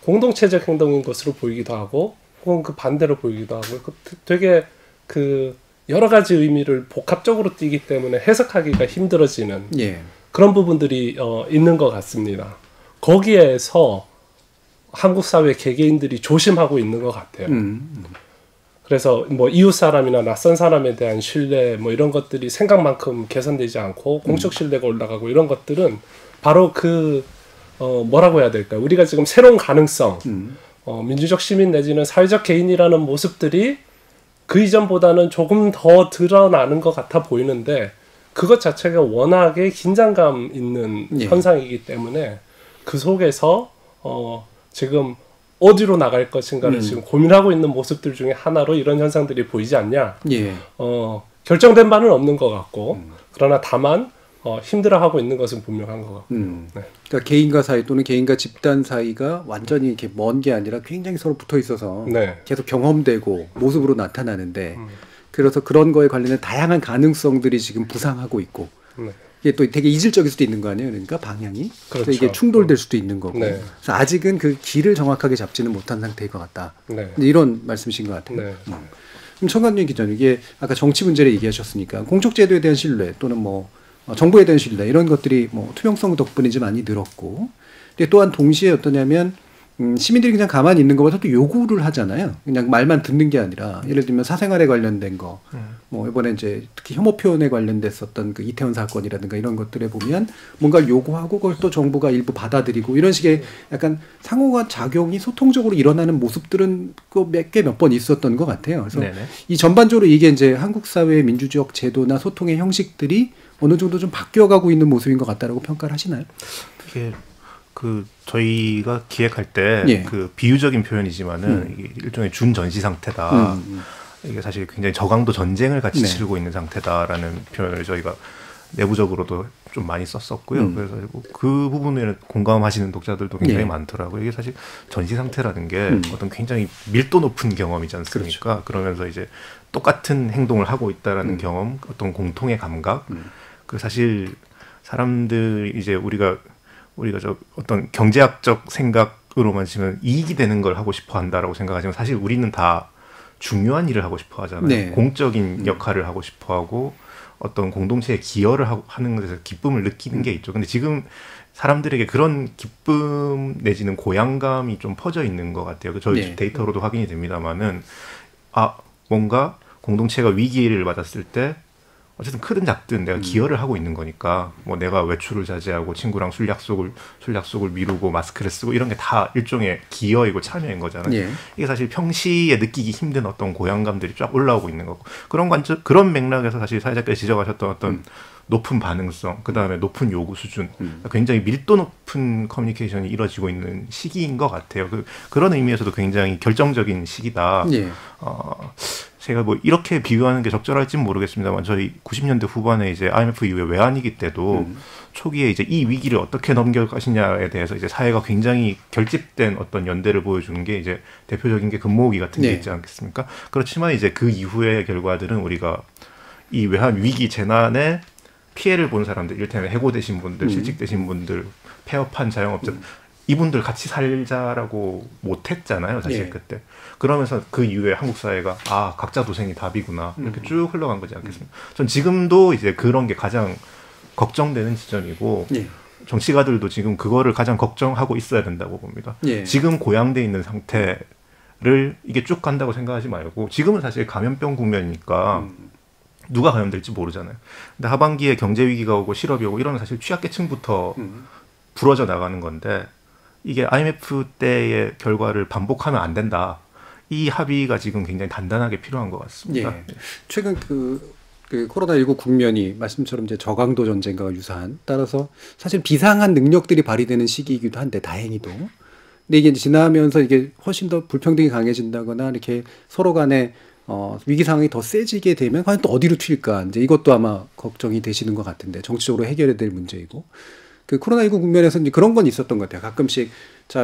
공동체적 행동인 것으로 보이기도 하고 혹은 그 반대로 보이기도 하고 되게 그 여러 가지 의미를 복합적으로 띠기 때문에 해석하기가 힘들어지는 그런 부분들이 있는 것 같습니다. 거기에서 한국 사회 개개인들이 조심하고 있는 것 같아요. 그래서 뭐 이웃 사람이나 낯선 사람에 대한 신뢰 뭐 이런 것들이 생각만큼 개선되지 않고 공적 신뢰가 올라가고 이런 것들은 바로 그 뭐라고 해야 될까요? 우리가 지금 새로운 가능성, 민주적 시민 내지는 사회적 개인이라는 모습들이 그 이전보다는 조금 더 드러나는 것 같아 보이는데 그것 자체가 워낙에 긴장감 있는 현상이기 때문에 그 속에서 지금 어디로 나갈 것인가를 지금 고민하고 있는 모습들 중에 하나로 이런 현상들이 보이지 않냐. 결정된 바는 없는 것 같고 그러나 다만 힘들어하고 있는 것은 분명한 것 같고. 그러니까 개인과 사이 또는 개인과 집단 사이가 완전히 이렇게 먼 게 아니라 굉장히 서로 붙어 있어서 계속 경험되고 모습으로 나타나는데 그래서 그런 거에 관련된 다양한 가능성들이 지금 부상하고 있고 이게 또 되게 이질적일 수도 있는 거 아니에요? 그러니까 방향이 그래서 이게 충돌될 수도 있는 거고 그래서 아직은 그 길을 정확하게 잡지는 못한 상태일 것 같다. 이런 말씀이신 것 같아요. 그럼 청강준 기자님 이게 아까 정치 문제를 얘기하셨으니까 공적 제도에 대한 신뢰 또는 뭐 정부에 대한 신뢰 이런 것들이 뭐 투명성 덕분에 좀 많이 늘었고 근데 또한 동시에 어떠냐면 시민들이 그냥 가만히 있는 것보다 또 요구를 하잖아요. 그냥 말만 듣는 게 아니라 예를 들면 사생활에 관련된 거, 뭐 이번에 이제 특히 혐오 표현에 관련됐었던 그 이태원 사건이라든가 이런 것들에 보면 뭔가를 요구하고 그걸 또 정부가 일부 받아들이고 이런 식의 약간 상호가 작용이 소통적으로 일어나는 모습들은 몇 번 있었던 것 같아요. 그래서 이 전반적으로 이게 이제 한국 사회의 민주적 제도나 소통의 형식들이 어느 정도 좀 바뀌어가고 있는 모습인 것 같다라고 평가를 하시나요? 이게 저희가 기획할 때 그 비유적인 표현이지만은 이게 일종의 준전시 상태다. 이게 사실 굉장히 저강도 전쟁을 같이 치르고 있는 상태다라는 표현을 저희가 내부적으로도 좀 많이 썼었고요. 그래서 그 부분에 공감하시는 독자들도 굉장히 많더라고요. 이게 사실 전시 상태라는 게 어떤 굉장히 밀도 높은 경험이지 않습니까? 그러면서 이제 똑같은 행동을 하고 있다라는 경험, 어떤 공통의 감각. 그 사실 사람들 이제 우리가 저 어떤 경제학적 생각으로만 치면 이익이 되는 걸 하고 싶어 한다라고 생각하지만 사실 우리는 다 중요한 일을 하고 싶어 하잖아요. 공적인 역할을 하고 싶어 하고 어떤 공동체에 기여를 하는 것에서 기쁨을 느끼는 게 있죠. 근데 지금 사람들에게 그런 기쁨 내지는 고양감이 좀 퍼져 있는 것 같아요. 저희 데이터로도 확인이 됩니다만은 뭔가 공동체가 위기를 맞았을 때 어쨌든 크든 작든 내가 기여를 하고 있는 거니까 뭐 내가 외출을 자제하고 친구랑 술 약속을 미루고 마스크를 쓰고 이런 게 다 일종의 기여이고 참여인 거잖아요. 예. 이게 사실 평시에 느끼기 힘든 어떤 고향감들이 쫙 올라오고 있는 거고 그런 맥락에서 사실 사회자께서 지적하셨던 어떤 높은 반응성, 그 다음에 높은 요구 수준, 굉장히 밀도 높은 커뮤니케이션이 이루어지고 있는 시기인 것 같아요. 그런 의미에서도 굉장히 결정적인 시기다. 예. 제가 뭐 이렇게 비유하는 게 적절할지는 모르겠습니다만 저희 90년대 후반에 이제 IMF 이후에 외환위기 때도 초기에 이제 이 위기를 어떻게 넘길 것이냐에 대해서 이제 사회가 굉장히 결집된 어떤 연대를 보여주는 게 이제 대표적인 게 금모으기 같은 게 있지 않겠습니까? 그렇지만 이제 그 이후의 결과들은 우리가 이 외환 위기 재난에 피해를 본 사람들, 이를테면 해고되신 분들, 실직되신 분들, 폐업한 자영업자 이분들 같이 살자라고 못했잖아요, 사실 그때. 그러면서 그 이후에 한국 사회가 각자 도생이 답이구나 이렇게 쭉 흘러간 거지 않겠습니까? 전 지금도 이제 그런 게 가장 걱정되는 지점이고 정치가들도 지금 그거를 가장 걱정하고 있어야 된다고 봅니다. 지금 고양돼 있는 상태를 이게 쭉 간다고 생각하지 말고 지금은 사실 감염병 국면이니까 누가 감염될지 모르잖아요. 근데 하반기에 경제 위기가 오고 실업이 오고 이러면 사실 취약계층부터 부러져 나가는 건데 이게 IMF 때의 결과를 반복하면 안 된다. 이 합의가 지금 굉장히 단단하게 필요한 것 같습니다. 예. 최근 그 코로나19 국면이 말씀처럼 이제 저강도 전쟁과 유사한, 따라서 사실 비상한 능력들이 발휘되는 시기이기도 한데 다행히도. 근데 이게 지나면서 이게 훨씬 더 불평등이 강해진다거나 이렇게 서로 간에 위기 상황이 더 세지게 되면 과연 또 어디로 튈까? 이제 이것도 아마 걱정이 되시는 것 같은데 정치적으로 해결해야 될 문제이고. 그 코로나19 국면에서 이제 그런 건 있었던 것 같아요. 가끔씩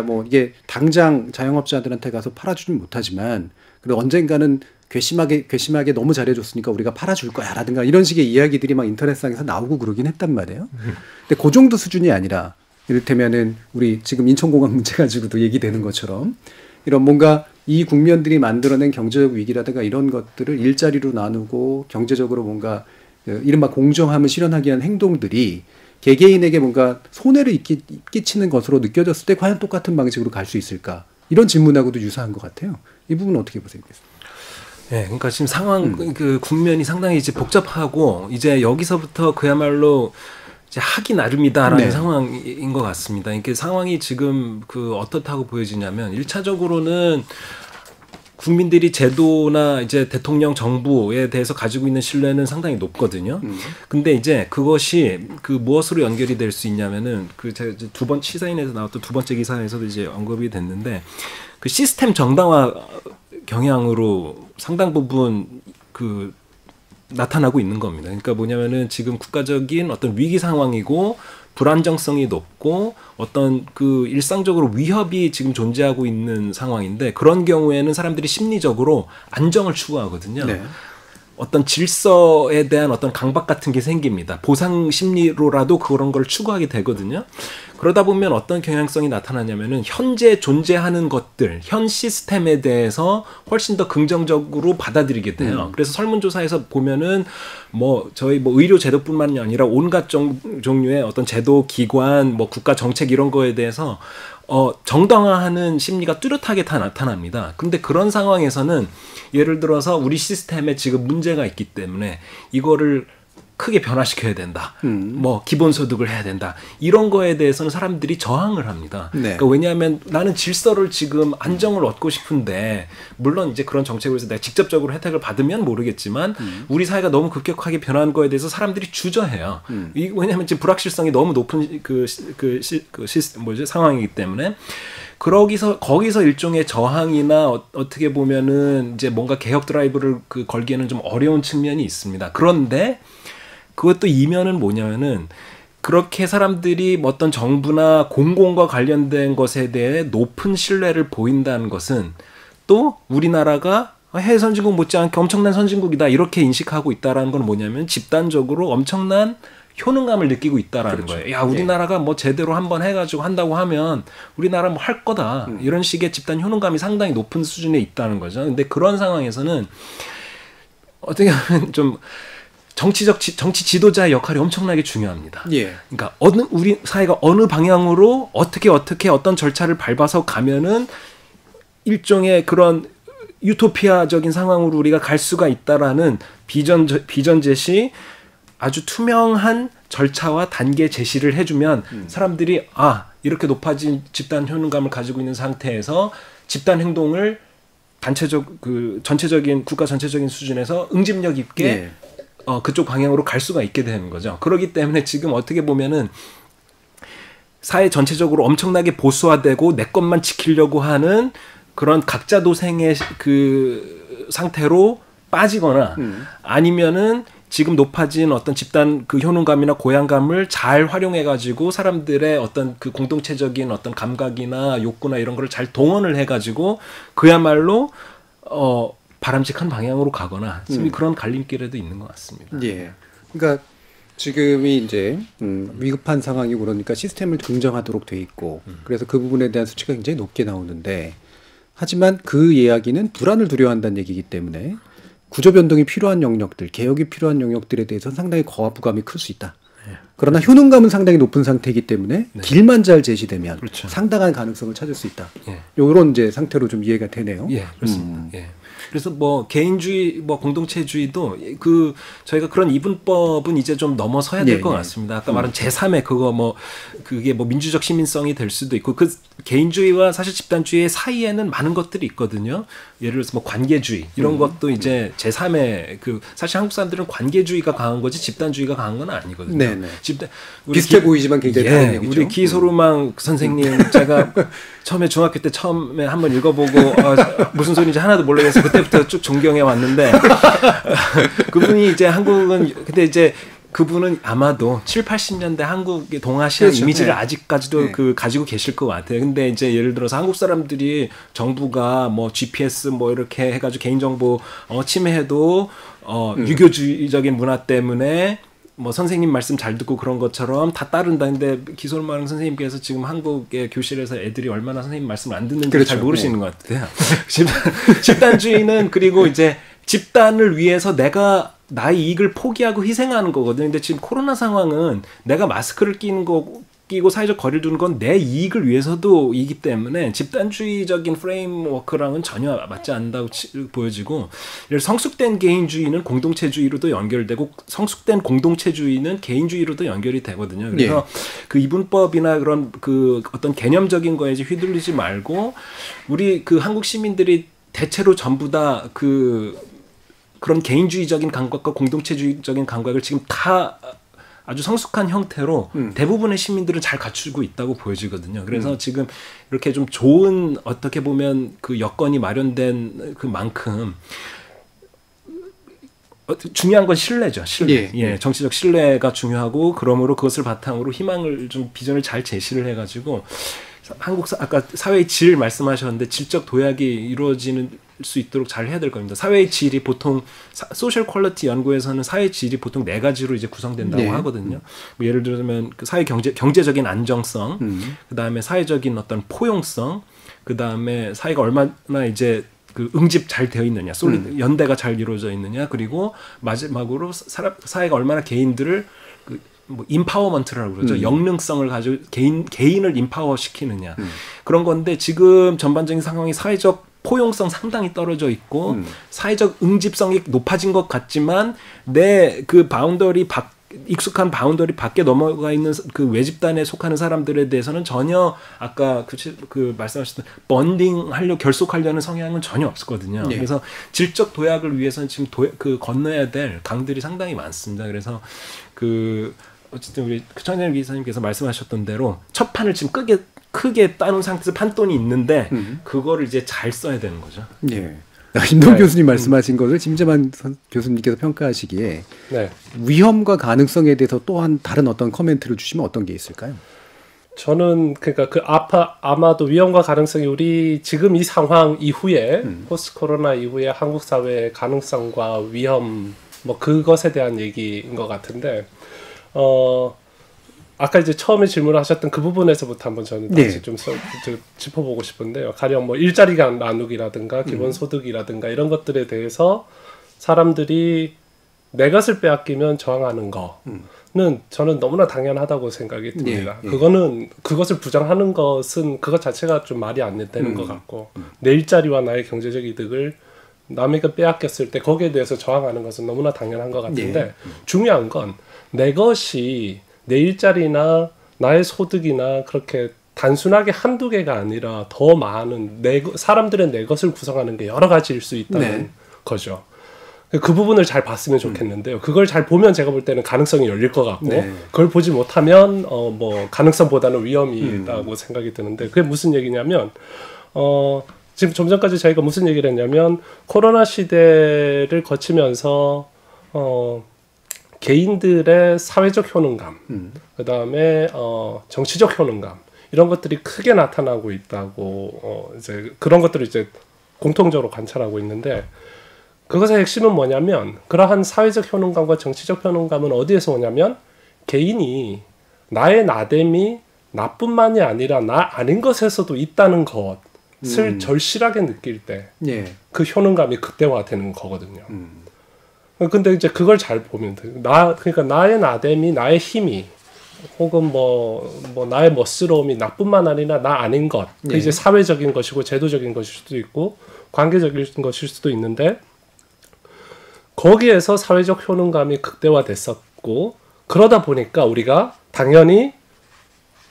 뭐 이게 당장 자영업자들한테 가서 팔아주진 못하지만 그리고 언젠가는 괘씸하게 너무 잘해줬으니까 우리가 팔아줄 거야라든가 이런 식의 이야기들이 막 인터넷상에서 나오고 그러긴 했단 말이에요. 근데 그 정도 수준이 아니라 이를테면은 우리 지금 인천공항 문제 가지고도 얘기되는 것처럼 이런 뭔가 이 국면들이 만들어낸 경제적 위기라든가 이런 것들을 일자리로 나누고 경제적으로 뭔가 이른바 공정함을 실현하기 위한 행동들이 개개인에게 뭔가 손해를 끼치는 것으로 느껴졌을 때 과연 똑같은 방식으로 갈 수 있을까? 이런 질문하고도 유사한 것 같아요. 이 부분은 어떻게 보세요? 네, 그러니까 지금 상황 그 국면이 상당히 이제 복잡하고 이제 여기서부터 그야말로 이제 하기 나름이다라는 상황인 것 같습니다. 이게 상황이 지금 어떻다고 보여지냐면 1차적으로는 국민들이 제도나 이제 대통령 정부에 대해서 가지고 있는 신뢰는 상당히 높거든요. 근데 이제 그것이 무엇으로 연결이 될 수 있냐면은 제가 시사인에서 나왔던 두 번째 기사에서도 이제 언급이 됐는데 시스템 정당화 경향으로 상당 부분 나타나고 있는 겁니다. 그러니까 뭐냐면은 지금 국가적인 어떤 위기 상황이고 불안정성이 높고 어떤 일상적으로 위협이 지금 존재하고 있는 상황인데 그런 경우에는 사람들이 심리적으로 안정을 추구하거든요. 네. 어떤 질서에 대한 어떤 강박 같은 게 생깁니다. 보상 심리로라도 그런 걸 추구하게 되거든요. 그러다 보면 어떤 경향성이 나타나냐면은 현재 존재하는 것들, 현 시스템에 대해서 훨씬 더 긍정적으로 받아들이게 돼요. 그래서 설문조사에서 보면은 저희 의료 제도뿐만이 아니라 온갖 종류의 어떤 제도, 기관, 국가 정책 이런 거에 대해서 정당화하는 심리가 뚜렷하게 다 나타납니다. 근데 그런 상황에서는 예를 들어서 우리 시스템에 지금 문제가 있기 때문에 이거를 크게 변화시켜야 된다. 기본소득을 해야 된다. 이런 거에 대해서는 사람들이 저항을 합니다. 네. 그러니까 왜냐하면 나는 질서를 지금 안정을 얻고 싶은데 물론 이제 그런 정책을 해서 내가 직접적으로 혜택을 받으면 모르겠지만 우리 사회가 너무 급격하게 변한 거에 대해서 사람들이 주저해요. 왜냐하면 지금 불확실성이 너무 높은 상황이기 때문에. 거기서 일종의 저항이나 어떻게 보면은 이제 뭔가 개혁 드라이브를 걸기에는 좀 어려운 측면이 있습니다. 그런데 그것도 이면은 뭐냐면은 그렇게 사람들이 어떤 정부나 공공과 관련된 것에 대해 높은 신뢰를 보인다는 것은 또 우리나라가 해외 선진국 못지않게 엄청난 선진국이다 이렇게 인식하고 있다라는 건 뭐냐면 집단적으로 엄청난 효능감을 느끼고 있다라는 거예요. 야, 우리나라가 제대로 한번 해가지고 한다고 하면 우리나라 할 거다. 이런 식의 집단 효능감이 상당히 높은 수준에 있다는 거죠. 근데 그런 상황에서는 어떻게 하면 좀 정치 지도자의 역할이 엄청나게 중요합니다. 예. 그러니까 우리 사회가 어느 방향으로 어떻게 어떤 절차를 밟아서 가면은 일종의 그런 유토피아적인 상황으로 우리가 갈 수가 있다라는 비전 제시, 아주 투명한 절차와 단계 제시를 해주면 사람들이 이렇게 높아진 집단 효능감을 가지고 있는 상태에서 집단 행동을 전체적인 국가 전체적인 수준에서 응집력 있게 그쪽 방향으로 갈 수가 있게 되는 거죠. 그렇기 때문에 지금 어떻게 보면은 사회 전체적으로 엄청나게 보수화되고 내 것만 지키려고 하는 그런 각자 도생의 그 상태로 빠지거나 아니면은 지금 높아진 어떤 집단 그 효능감이나 고양감을 잘 활용해가지고 사람들의 어떤 그 공동체적인 어떤 감각이나 욕구나 이런 거를 잘 동원을 해가지고 그야말로 바람직한 방향으로 가거나 지금 그런 갈림길에도 있는 것 같습니다. 예. 그러니까 지금이 이제 위급한 상황이고 그러니까 시스템을 긍정하도록 돼 있고 그래서 그 부분에 대한 수치가 굉장히 높게 나오는데 하지만 그 이야기는 불안을 두려워한다는 얘기이기 때문에 구조 변동이 필요한 영역들, 개혁이 필요한 영역들에 대해서는 상당히 거부감이 클 수 있다. 그러나 효능감은 상당히 높은 상태이기 때문에 길만 잘 제시되면 상당한 가능성을 찾을 수 있다. 이런 이제 상태로 좀 이해가 되네요. 예, 그렇습니다. 그래서 뭐 개인주의, 뭐 공동체주의도 그 저희가 그런 이분법은 이제 좀 넘어서야 될 것 같습니다. 아까 말한 제3의 그게 뭐 민주적 시민성이 될 수도 있고 그 개인주의와 사실 집단주의 사이에는 많은 것들이 있거든요. 예를 들어서 뭐 관계주의 이런 것도 이제 제3의 사실 한국 사람들은 관계주의가 강한 거지 집단주의가 강한 건 아니거든요. 네네. 비슷해 보이지만 굉장히 다른 얘기죠. 우리 기소루망 선생님 제가 처음에 중학교 때 처음에 한번 읽어보고 무슨 소리인지 하나도 모르겠어서 그때부터 쭉 존경해 왔는데 그분이 이제 한국은 근데 이제 그분은 아마도 7, 80년대 한국의 동아시아 이미지를 아직까지도 가지고 계실 것 같아요. 근데 이제 예를 들어서 한국 사람들이 정부가 뭐 GPS 뭐 이렇게 해가지고 개인정보 침해해도 유교주의적인 문화 때문에 뭐 선생님 말씀 잘 듣고 그런 것처럼 다 따른다. 근데 기소루망 선생님께서 지금 한국의 교실에서 애들이 얼마나 선생님 말씀을 안 듣는지 잘 모르시는 것 같아요. 집단주의는 그리고 이제 집단을 위해서 내가 나의 이익을 포기하고 희생하는 거거든요. 근데 지금 코로나 상황은 내가 마스크를 끼고 사회적 거리를 두는 건 내 이익을 위해서도이기 때문에 집단주의적인 프레임워크랑은 전혀 맞지 않는다고 보여지고 성숙된 개인주의는 공동체주의로도 연결되고 성숙된 공동체주의는 개인주의로도 연결이 되거든요. 그래서 그 이분법이나 그런 그 어떤 개념적인 거에 이제 휘둘리지 말고 우리 그 한국 시민들이 대체로 전부 다 그런 개인주의적인 감각과 공동체주의적인 감각을 지금 다 아주 성숙한 형태로 대부분의 시민들은 잘 갖추고 있다고 보여지거든요. 그래서 지금 이렇게 좀 좋은 어떻게 보면 그 여건이 마련된 그만큼 중요한 건 신뢰죠. 신뢰. 정치적 신뢰가 중요하고 그러므로 그것을 바탕으로 희망을 좀 비전을 잘 제시를 해가지고 아까 사회의 질 말씀하셨는데 질적 도약이 이루어지는 수 있도록 잘 해야 될 겁니다. 사회의 질이 보통 소셜 퀄리티 연구에서는 사회의 질이 보통 4가지로 이제 구성된다고 하거든요. 뭐 예를 들면 그 사회 경제적인 안정성, 그 다음에 사회적인 어떤 포용성, 그 다음에 사회가 얼마나 이제 그 응집 잘 되어 있느냐, 연대가 잘 이루어져 있느냐, 그리고 마지막으로 사회가 얼마나 개인들을 뭐 임파워먼트라고 그러죠. 역능성을 가지고 개인을 임파워 시키느냐 그런 건데 지금 전반적인 상황이 사회적 포용성 상당히 떨어져 있고 사회적 응집성이 높아진 것 같지만 내 그 익숙한 바운더리 밖에 넘어가 있는 그 외집단에 속하는 사람들에 대해서는 전혀 아까 그 말씀하셨던 결속하려는 성향은 전혀 없었거든요. 그래서 질적 도약을 위해서는 지금 건너야 될 강들이 상당히 많습니다. 그래서 어쨌든 우리 청년 기사님께서 말씀하셨던 대로 첫 판을 지금 크게 따놓은 상태에서 판돈이 있는데 그거를 이제 잘 써야 되는 거죠. 임동 교수님 말씀하신 것을 짐재만 교수님께서 평가하시기에 위험과 가능성에 대해서 또한 다른 어떤 코멘트를 주시면 어떤 게 있을까요? 저는 그러니까 아마도 위험과 가능성이 우리 지금 이 상황 이후에 포스트 코로나 이후에 한국 사회의 가능성과 위험 뭐 그것에 대한 얘기인 것 같은데 아까 이제 처음에 질문하셨던 그 부분에서부터 한번 저는 다시 좀 짚어보고 싶은데요. 가령 뭐 일자리 나누기라든가 기본소득이라든가 이런 것들에 대해서 사람들이 내 것을 빼앗기면 저항하는 거는 저는 너무나 당연하다고 생각이 듭니다. 그거는 그것을 부정하는 것은 그것 자체가 좀 말이 안 되는 것 같고 내 일자리와 나의 경제적 이득을 남에게 빼앗겼을 때 거기에 대해서 저항하는 것은 너무나 당연한 것 같은데 중요한 건 내 것이 내 일자리나 나의 소득이나 그렇게 단순하게 한두 개가 아니라 더 많은 사람들의 내 것을 구성하는 게 여러 가지일 수 있다는 거죠. 그 부분을 잘 봤으면 좋겠는데요. 그걸 잘 보면 제가 볼 때는 가능성이 열릴 것 같고 그걸 보지 못하면 뭐 가능성보다는 위험이 있다고 생각이 드는데 그게 무슨 얘기냐면 지금 좀 전까지 저희가 무슨 얘기를 했냐면 코로나 시대를 거치면서 개인들의 사회적 효능감, 그 다음에 정치적 효능감 이런 것들이 크게 나타나고 있다고 이제 그런 것들을 이제 공통적으로 관찰하고 있는데 그것의 핵심은 뭐냐면 그러한 사회적 효능감과 정치적 효능감은 어디에서 오냐면 개인이 나의 나됨이 나뿐만이 아니라 나 아닌 것에서도 있다는 것을 절실하게 느낄 때 그 효능감이 극대화되는 거거든요. 근데 이제 그걸 잘 보면 돼요. 그러니까 나의 나됨이 나의 힘이 혹은 뭐 나의 멋스러움이 나뿐만 아니라 나 아닌 것, 그 이제 사회적인 것이고 제도적인 것일 수도 있고 관계적인 것일 수도 있는데 거기에서 사회적 효능감이 극대화됐었고 그러다 보니까 우리가 당연히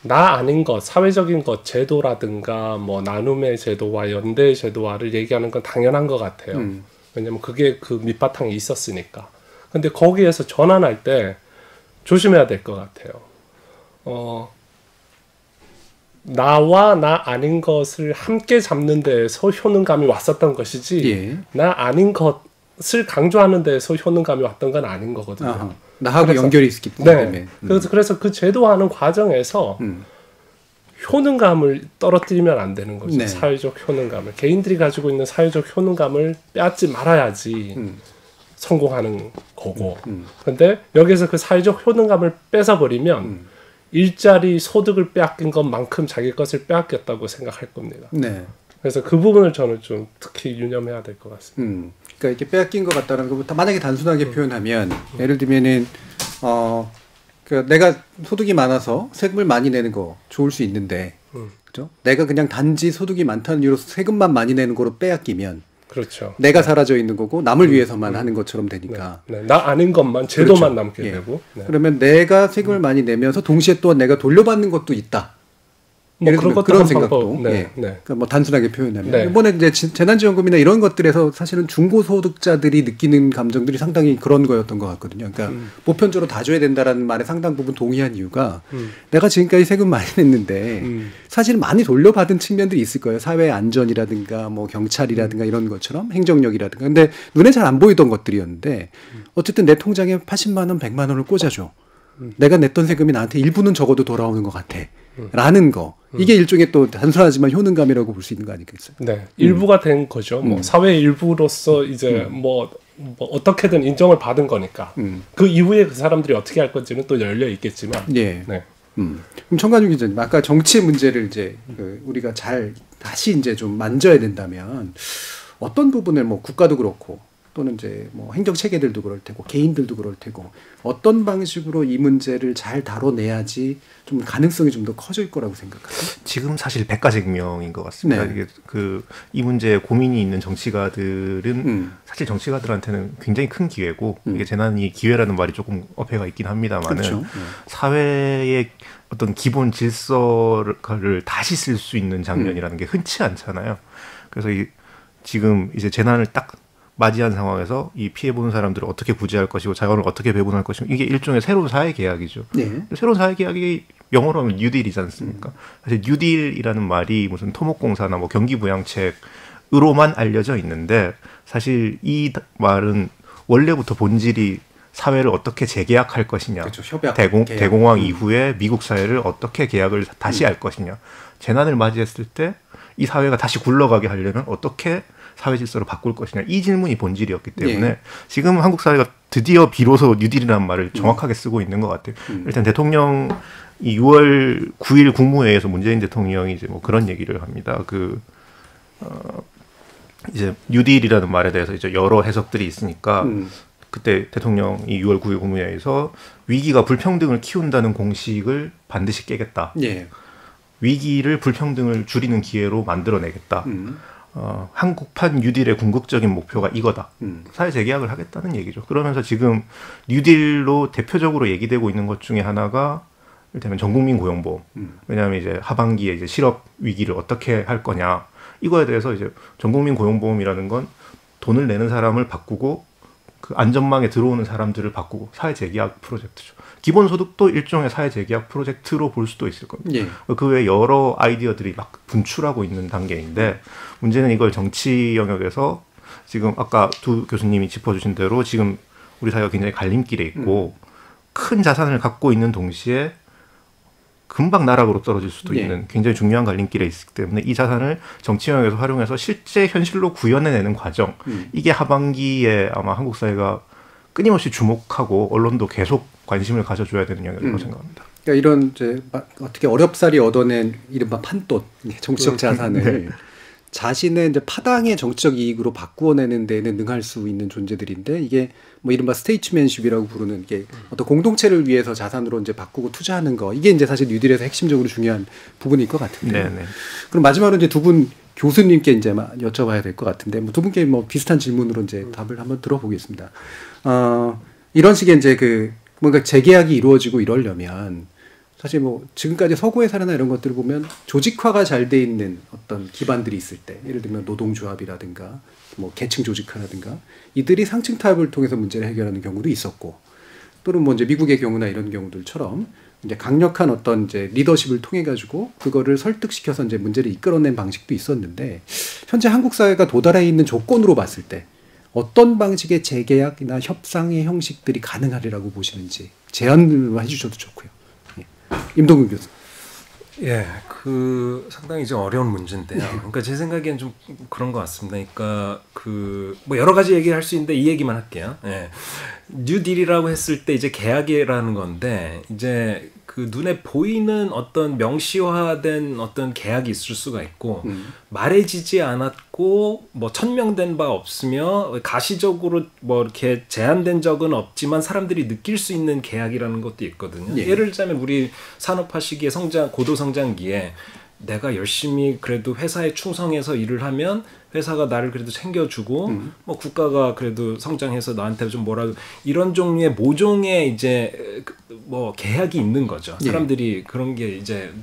나 아닌 것, 사회적인 것, 제도라든가 뭐 나눔의 제도와 연대의 제도화를 얘기하는 건 당연한 것 같아요. 왜냐면 그게 그 밑바탕에 있었으니까. 근데 거기에서 전환할 때 조심해야 될 것 같아요. 나와 나 아닌 것을 함께 잡는 데에서 효능감이 왔었던 것이지 나 아닌 것을 강조하는 데에서 효능감이 왔던 건 아닌 거거든요. 아하, 나하고 연결이 있기 때문에. 그래서 그 제도하는 과정에서 효능감을 떨어뜨리면 안 되는 거죠. 사회적 효능감을. 개인들이 가지고 있는 사회적 효능감을 빼앗지 말아야지 성공하는 거고. 근데 여기서 그 사회적 효능감을 뺏어버리면 일자리, 소득을 빼앗긴 것만큼 자기 것을 빼앗겼다고 생각할 겁니다. 그래서 그 부분을 저는 좀 특히 유념해야 될 것 같습니다. 그러니까 이렇게 빼앗긴 것 같다는 것부터 만약에 단순하게 표현하면 예를 들면은 내가 소득이 많아서 세금을 많이 내는 거 좋을 수 있는데, 그죠? 내가 그냥 단지 소득이 많다는 이유로 세금만 많이 내는 거로 빼앗기면, 그렇죠. 내가 사라져 있는 거고 남을 위해서만 하는 것처럼 되니까. 나 아닌 것만 제도만 남게 되고. 그러면 내가 세금을 많이 내면서 동시에 또 내가 돌려받는 것도 있다. 뭐 그런 생각도 그러니까 뭐 단순하게 표현하면 이번에 이제 재난지원금이나 이런 것들에서 사실은 중고소득자들이 느끼는 감정들이 상당히 그런 거였던 것 같거든요. 그러니까 보편적으로 다 줘야 된다라는 말에 상당 부분 동의한 이유가 내가 지금까지 세금 많이 냈는데 사실 많이 돌려받은 측면들이 있을 거예요. 사회 안전이라든가 뭐 경찰이라든가 이런 것처럼 행정력이라든가. 근데 눈에 잘 안 보이던 것들이었는데 어쨌든 내 통장에 80만 원, 100만 원을 꽂아줘. 내가 냈던 세금이 나한테 일부는 적어도 돌아오는 것 같아. 라는 거. 이게 일종의 또 단순하지만 효능감이라고 볼 수 있는 거 아니겠어요? 네. 일부가 된 거죠. 뭐 사회의 일부로서 이제 뭐 어떻게든 인정을 받은 거니까. 그 이후에 그 사람들이 어떻게 할 건지는 또 열려 있겠지만. 그럼 청관용 기자님, 아까 정치의 문제를 이제 우리가 잘 다시 이제 좀 만져야 된다면 어떤 부분을 뭐 국가도 그렇고 또는 이제 뭐 행정 체계들도 그럴 테고 개인들도 그럴 테고 어떤 방식으로 이 문제를 잘 다뤄내야지 좀 가능성이 좀 더 커질 거라고 생각하세요? 지금 사실 백가쟁명인 것 같습니다. 이게 이 문제에 고민이 있는 정치가들은 사실 정치가들한테는 굉장히 큰 기회고 이게 재난이 기회라는 말이 조금 어폐가 있긴 합니다만은 사회의 어떤 기본 질서를 다시 쓸 수 있는 장면이라는 게 흔치 않잖아요. 그래서 지금 이제 재난을 딱 맞이한 상황에서 이 피해보는 사람들을 어떻게 구제할 것이고 자원을 어떻게 배분할 것이고 이게 일종의 새로운 사회계약이죠. 새로운 사회계약이 영어로 하면 뉴딜이지 않습니까? 사실 뉴딜이라는 말이 무슨 토목공사나 뭐 경기부양책으로만 알려져 있는데 사실 이 말은 원래부터 본질이 사회를 어떻게 재계약할 것이냐, 대공황 이후에 미국 사회를 어떻게 계약을 다시 할 것이냐, 재난을 맞이했을 때 이 사회가 다시 굴러가게 하려면 어떻게 사회 질서를 바꿀 것이냐, 이 질문이 본질이었기 때문에 지금 한국 사회가 드디어 비로소 뉴딜이라는 말을 정확하게 쓰고 있는 것 같아요. 일단 대통령이 6월 9일 국무회의에서 문재인 대통령이 이제 뭐 그런 얘기를 합니다. 이제 뉴딜이라는 말에 대해서 이제 여러 해석들이 있으니까 그때 대통령이 6월 9일 국무회의에서 위기가 불평등을 키운다는 공식을 반드시 깨겠다. 위기를 불평등을 줄이는 기회로 만들어내겠다. 한국판 뉴딜의 궁극적인 목표가 이거다. 사회 재계약을 하겠다는 얘기죠. 그러면서 지금 뉴딜로 대표적으로 얘기되고 있는 것 중에 하나가 이를테면 전국민 고용보험. 왜냐하면 이제 하반기에 이제 실업 위기를 어떻게 할 거냐. 이거에 대해서 이제 전국민 고용보험이라는 건 돈을 내는 사람을 바꾸고 그 안전망에 들어오는 사람들을 바꾸고 사회 재계약 프로젝트죠. 기본소득도 일종의 사회 재계약 프로젝트로 볼 수도 있을 겁니다. 예. 그 외에 여러 아이디어들이 막 분출하고 있는 단계인데 문제는 이걸 정치 영역에서 지금 아까 두 교수님이 짚어주신 대로 지금 우리 사회가 굉장히 갈림길에 있고 큰 자산을 갖고 있는 동시에 금방 나락으로 떨어질 수도 있는 굉장히 중요한 갈림길에 있기 때문에 이 자산을 정치 영역에서 활용해서 실제 현실로 구현해내는 과정 이게 하반기에 아마 한국 사회가 끊임없이 주목하고 언론도 계속 관심을 가져줘야 되는 영역이라고 생각합니다. 그러니까 이런 이제 어떻게 어렵사리 얻어낸 이른바 판돈 정치적 자산을 자신의 이제 파당의 정치적 이익으로 바꾸어내는 데는 능할 수 있는 존재들인데 이게 뭐 이른바 스테이츠맨십이라고 부르는 게 어떤 공동체를 위해서 자산으로 이제 바꾸고 투자하는 거 이게 이제 사실 뉴딜에서 핵심적으로 중요한 부분일 것 같은데. 네네. 그럼 마지막으로 이제 두 분 교수님께 이제 여쭤봐야 될 것 같은데 뭐 두 분께 뭐 비슷한 질문으로 이제 답을 한번 들어보겠습니다. 이런 식의 이제 그 뭔가 재계약이 이루어지고 이러려면 사실 뭐 지금까지 서구의 사례나 이런 것들을 보면 조직화가 잘 돼 있는 어떤 기반들이 있을 때 예를 들면 노동조합이라든가 뭐 계층 조직화라든가 이들이 상층 타협을 통해서 문제를 해결하는 경우도 있었고 또는 뭐 이제 미국의 경우나 이런 경우들처럼 이제 강력한 어떤 이제 리더십을 통해 가지고 그거를 설득시켜서 이제 문제를 이끌어낸 방식도 있었는데 현재 한국 사회가 도달해 있는 조건으로 봤을 때 어떤 방식의 재계약이나 협상의 형식들이 가능하리라고 보시는지 제안을 해주셔도 좋고요. 임동근 교수. 예, 그 상당히 좀 어려운 문제인데요. 그러니까 제 생각엔 좀 그런 것 같습니다. 그러니까 그 뭐 여러 가지 얘기할 수 있는데 이 얘기만 할게요. 예, 뉴딜이라고 했을 때 이제 계약이라는 건데 이제 그 눈에 보이는 어떤 명시화된 어떤 계약이 있을 수가 있고 말해지지 않았고 뭐 천명된 바 없으며 가시적으로 뭐 이렇게 제한된 적은 없지만 사람들이 느낄 수 있는 계약이라는 것도 있거든요. 예. 예를 들자면 우리 산업화 시기에 고도 성장기에 내가 열심히 그래도 회사에 충성해서 일을 하면 회사가 나를 그래도 챙겨주고 뭐 국가가 그래도 성장해서 나한테 좀 뭐라도 이런 종류의 모종의 이제 뭐 계약이 있는 거죠. 사람들이 그런 게 이제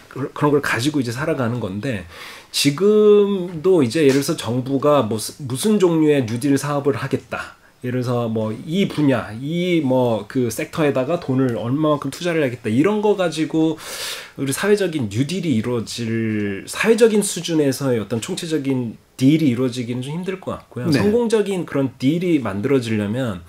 그런 걸 가지고 이제 살아가는 건데 지금도 이제 예를 들어서 정부가 뭐 무슨 종류의 뉴딜 사업을 하겠다. 예를 들어서 뭐 이 분야, 이 뭐 그 섹터에다가 돈을 얼마만큼 투자를 하겠다 이런 거 가지고 우리 사회적인 뉴딜이 이루어질 사회적인 수준에서의 어떤 총체적인 딜이 이루어지기는 좀 힘들 것 같고요. 네. 성공적인 그런 딜이 만들어지려면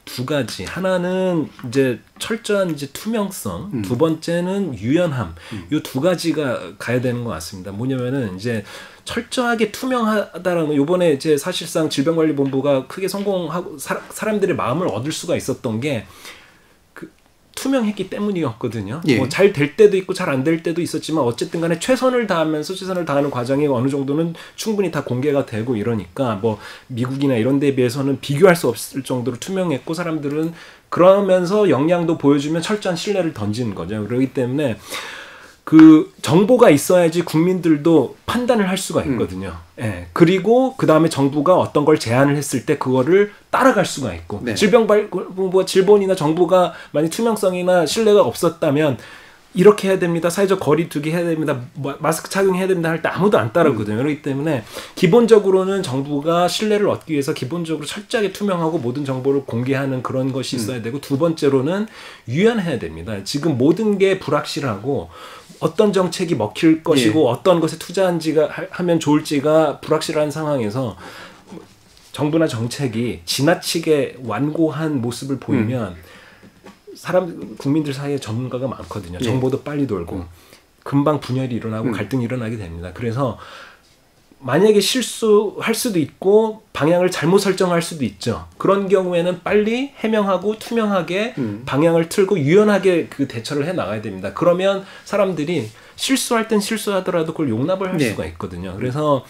두 가지. 하나는 이제 철저한 이제 투명성, 두 번째는 유연함. 이 두 가지가 가야 되는 것 같습니다. 뭐냐면은 이제 철저하게 투명하다라는 요번에 이제 사실상 질병관리본부가 크게 성공하고 사람들의 마음을 얻을 수가 있었던 게 그 투명했기 때문이었거든요. 예. 뭐 잘 될 때도 있고 잘 안 될 때도 있었지만 어쨌든 간에 최선을 다하는 과정이 어느 정도는 충분히 다 공개가 되고 이러니까 뭐 미국이나 이런 데에 비해서는 비교할 수 없을 정도로 투명했고 사람들은 그러면서 역량도 보여주면 철저한 신뢰를 던지는 거죠. 그렇기 때문에 그 정보가 있어야지 국민들도 판단을 할 수가 있거든요. 예. 그리고 그 다음에 정부가 어떤 걸 제안을 했을 때 그거를 따라갈 수가 있고 네. 질본이나 정부가 만약 투명성이나 신뢰가 없었다면 이렇게 해야 됩니다. 사회적 거리 두기 해야 됩니다. 마스크 착용해야 됩니다. 할 때 아무도 안 따르거든요. 그렇기 때문에 기본적으로는 정부가 신뢰를 얻기 위해서 기본적으로 철저하게 투명하고 모든 정보를 공개하는 그런 것이 있어야 되고 두 번째로는 유연해야 됩니다. 지금 모든 게 불확실하고 어떤 정책이 먹힐 것이고 어떤 것에 투자한지가 하면 좋을지가 불확실한 상황에서 정부나 정책이 지나치게 완고한 모습을 보이면 국민들 사이에 전문가가 많거든요. 정보도 빨리 돌고 금방 분열이 일어나고 갈등이 일어나게 됩니다. 그래서 만약에 실수할 수도 있고 방향을 잘못 설정할 수도 있죠. 그런 경우에는 빨리 해명하고 투명하게 방향을 틀고 유연하게 그 대처를 해 나가야 됩니다. 그러면 사람들이 실수할 땐 실수하더라도 그걸 용납을 할 수가 있거든요. 그래서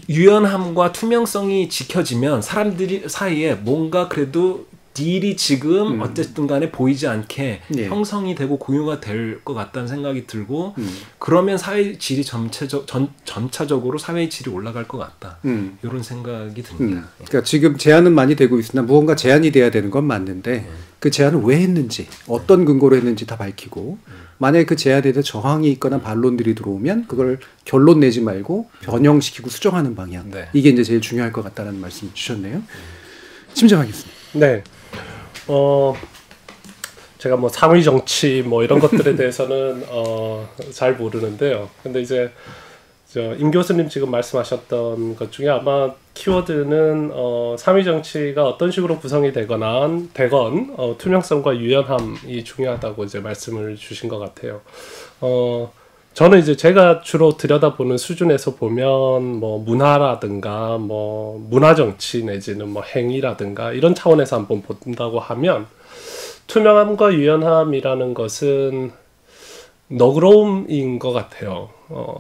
유연함과 투명성이 지켜지면 사람들이 사이에 뭔가 그래도 딜이 지금 어쨌든 간에 보이지 않게 형성이 되고 공유가 될 것 같다는 생각이 들고 그러면 사회 질이 점차적으로 사회의 질이 올라갈 것 같다. 이런 생각이 듭니다. 그러니까 지금 제한은 많이 되고 있으나 무언가 제한이 돼야 되는 건 맞는데 그 제한을 왜 했는지 어떤 근거로 했는지 다 밝히고 만약에 그 제한에 대해서 저항이 있거나 반론들이 들어오면 그걸 결론 내지 말고 변형시키고 수정하는 방향. 이게 이제 제일 중요할 것 같다는 말씀 주셨네요. 심정하겠습니다. 네. 제가 뭐 사회 정치 뭐 이런 것들에 대해서는 잘 모르는데요. 근데 이제 임 교수님 지금 말씀하셨던 것 중에 아마 키워드는 사회 정치가 어떤 식으로 구성이 되건 투명성과 유연함이 중요하다고 이제 말씀을 주신 것 같아요. 저는 이제 제가 주로 들여다보는 수준에서 보면 뭐 문화라든가 뭐 문화 정치 내지는 뭐 행위라든가 이런 차원에서 한번 본다고 하면 투명함과 유연함이라는 것은 너그러움인 것 같아요.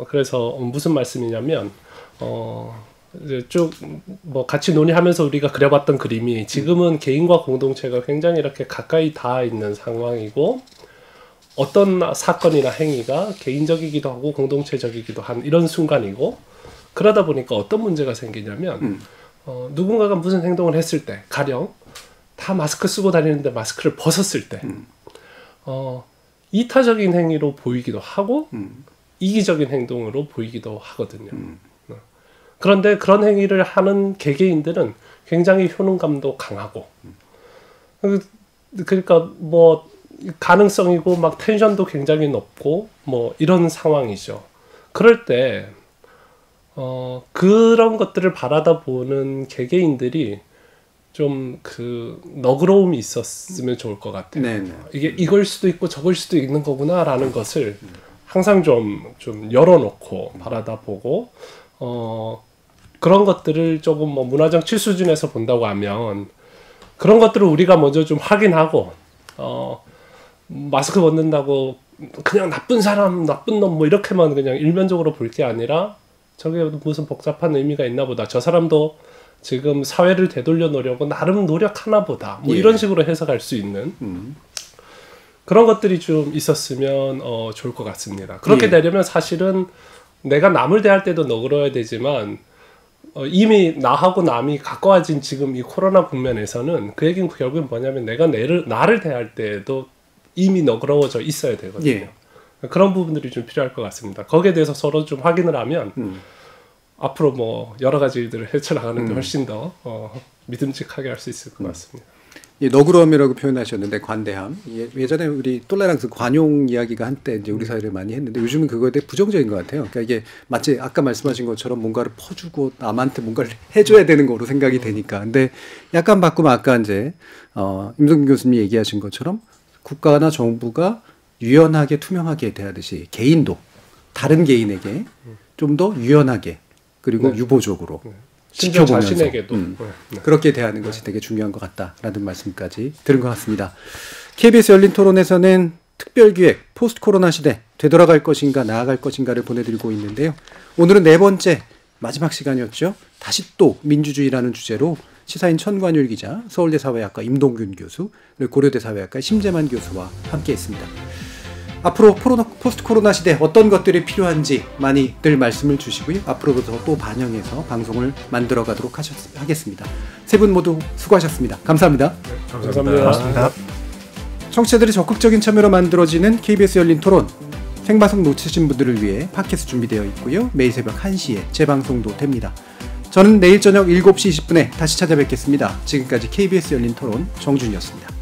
그래서 무슨 말씀이냐면 이제 쭉 뭐 같이 논의하면서 우리가 그려봤던 그림이 지금은 개인과 공동체가 굉장히 이렇게 가까이 닿아 있는 상황이고 어떤 사건이나 행위가 개인적이기도 하고 공동체적이기도 한 이런 순간이고 그러다 보니까 어떤 문제가 생기냐면 누군가가 무슨 행동을 했을 때 가령 다 마스크 쓰고 다니는데 마스크를 벗었을 때 이타적인 행위로 보이기도 하고 이기적인 행동으로 보이기도 하거든요. 그런데 그런 행위를 하는 개개인들은 굉장히 효능감도 강하고 그러니까 뭐 가능성이고 막 텐션도 굉장히 높고 뭐 이런 상황이죠. 그럴 때 그런 것들을 바라다 보는 개개인들이 좀 그 너그러움이 있었으면 좋을 것 같아요. 네네. 이게 이걸 수도 있고 저걸 수도 있는 거구나라는 것을 항상 좀 열어놓고 바라다 보고 그런 것들을 조금 뭐 문화정치 수준에서 본다고 하면 그런 것들을 우리가 먼저 좀 확인하고 마스크 벗는다고 그냥 나쁜 사람, 나쁜 놈 뭐 이렇게만 그냥 일면적으로 볼 게 아니라 저게 무슨 복잡한 의미가 있나 보다. 저 사람도 지금 사회를 되돌려 놓으려고 나름 노력하나 보다. 뭐 이런 식으로 해석할 수 있는 그런 것들이 좀 있었으면 좋을 것 같습니다. 그렇게 되려면 사실은 내가 남을 대할 때도 너그러워야 되지만 이미 나하고 남이 가까워진 지금 이 코로나 국면에서는 그 얘기는 결국은 뭐냐면 내가 나를 대할 때도 이미 너그러워져 있어야 되거든요. 그런 부분들이 좀 필요할 것 같습니다. 거기에 대해서 서로 좀 확인을 하면 앞으로 뭐 여러 가지 일들을 헤쳐나가는데 훨씬 더 믿음직하게 할 수 있을 것 같습니다. 이 너그러움이라고 표현하셨는데 관대함. 예전에 우리 똘레랑스 관용 이야기가 한때 이제 우리 사회를 많이 했는데 요즘은 그거에 대해 부정적인 것 같아요. 그러니까 이게 마치 아까 말씀하신 것처럼 뭔가를 퍼주고 남한테 뭔가를 해줘야 되는 거로 생각이 되니까. 근데 약간 바꾸면 아까 이제 임성균 교수님이 얘기하신 것처럼 국가나 정부가 유연하게 투명하게 대하듯이 개인도 다른 개인에게 좀 더 유연하게 그리고 유보적으로 지켜보면서 자신에게도 그렇게 대하는 것이 되게 중요한 것 같다라는 말씀까지 들은 것 같습니다. KBS 열린 토론에서는 특별기획 포스트 코로나 시대 되돌아갈 것인가 나아갈 것인가를 보내드리고 있는데요. 오늘은 네 번째 마지막 시간이었죠. 다시 또 민주주의라는 주제로 시사인 천관율 기자, 서울대 사회학과 임동균 교수, 그리고 고려대 사회학과 심재만 교수와 함께했습니다. 앞으로 포스트 코로나 시대 어떤 것들이 필요한지 많이들 말씀을 주시고요. 앞으로도 또 반영해서 방송을 만들어 가도록 하겠습니다. 세 분 모두 수고하셨습니다. 감사합니다. 감사합니다. 청취자들의 적극적인 참여로 만들어지는 KBS 열린 토론. 생방송 놓치신 분들을 위해 팟캐스트 준비되어 있고요. 매일 새벽 1시에 재방송도 됩니다. 저는 내일 저녁 7시 20분에 다시 찾아뵙겠습니다. 지금까지 KBS 열린 토론 정준이었습니다.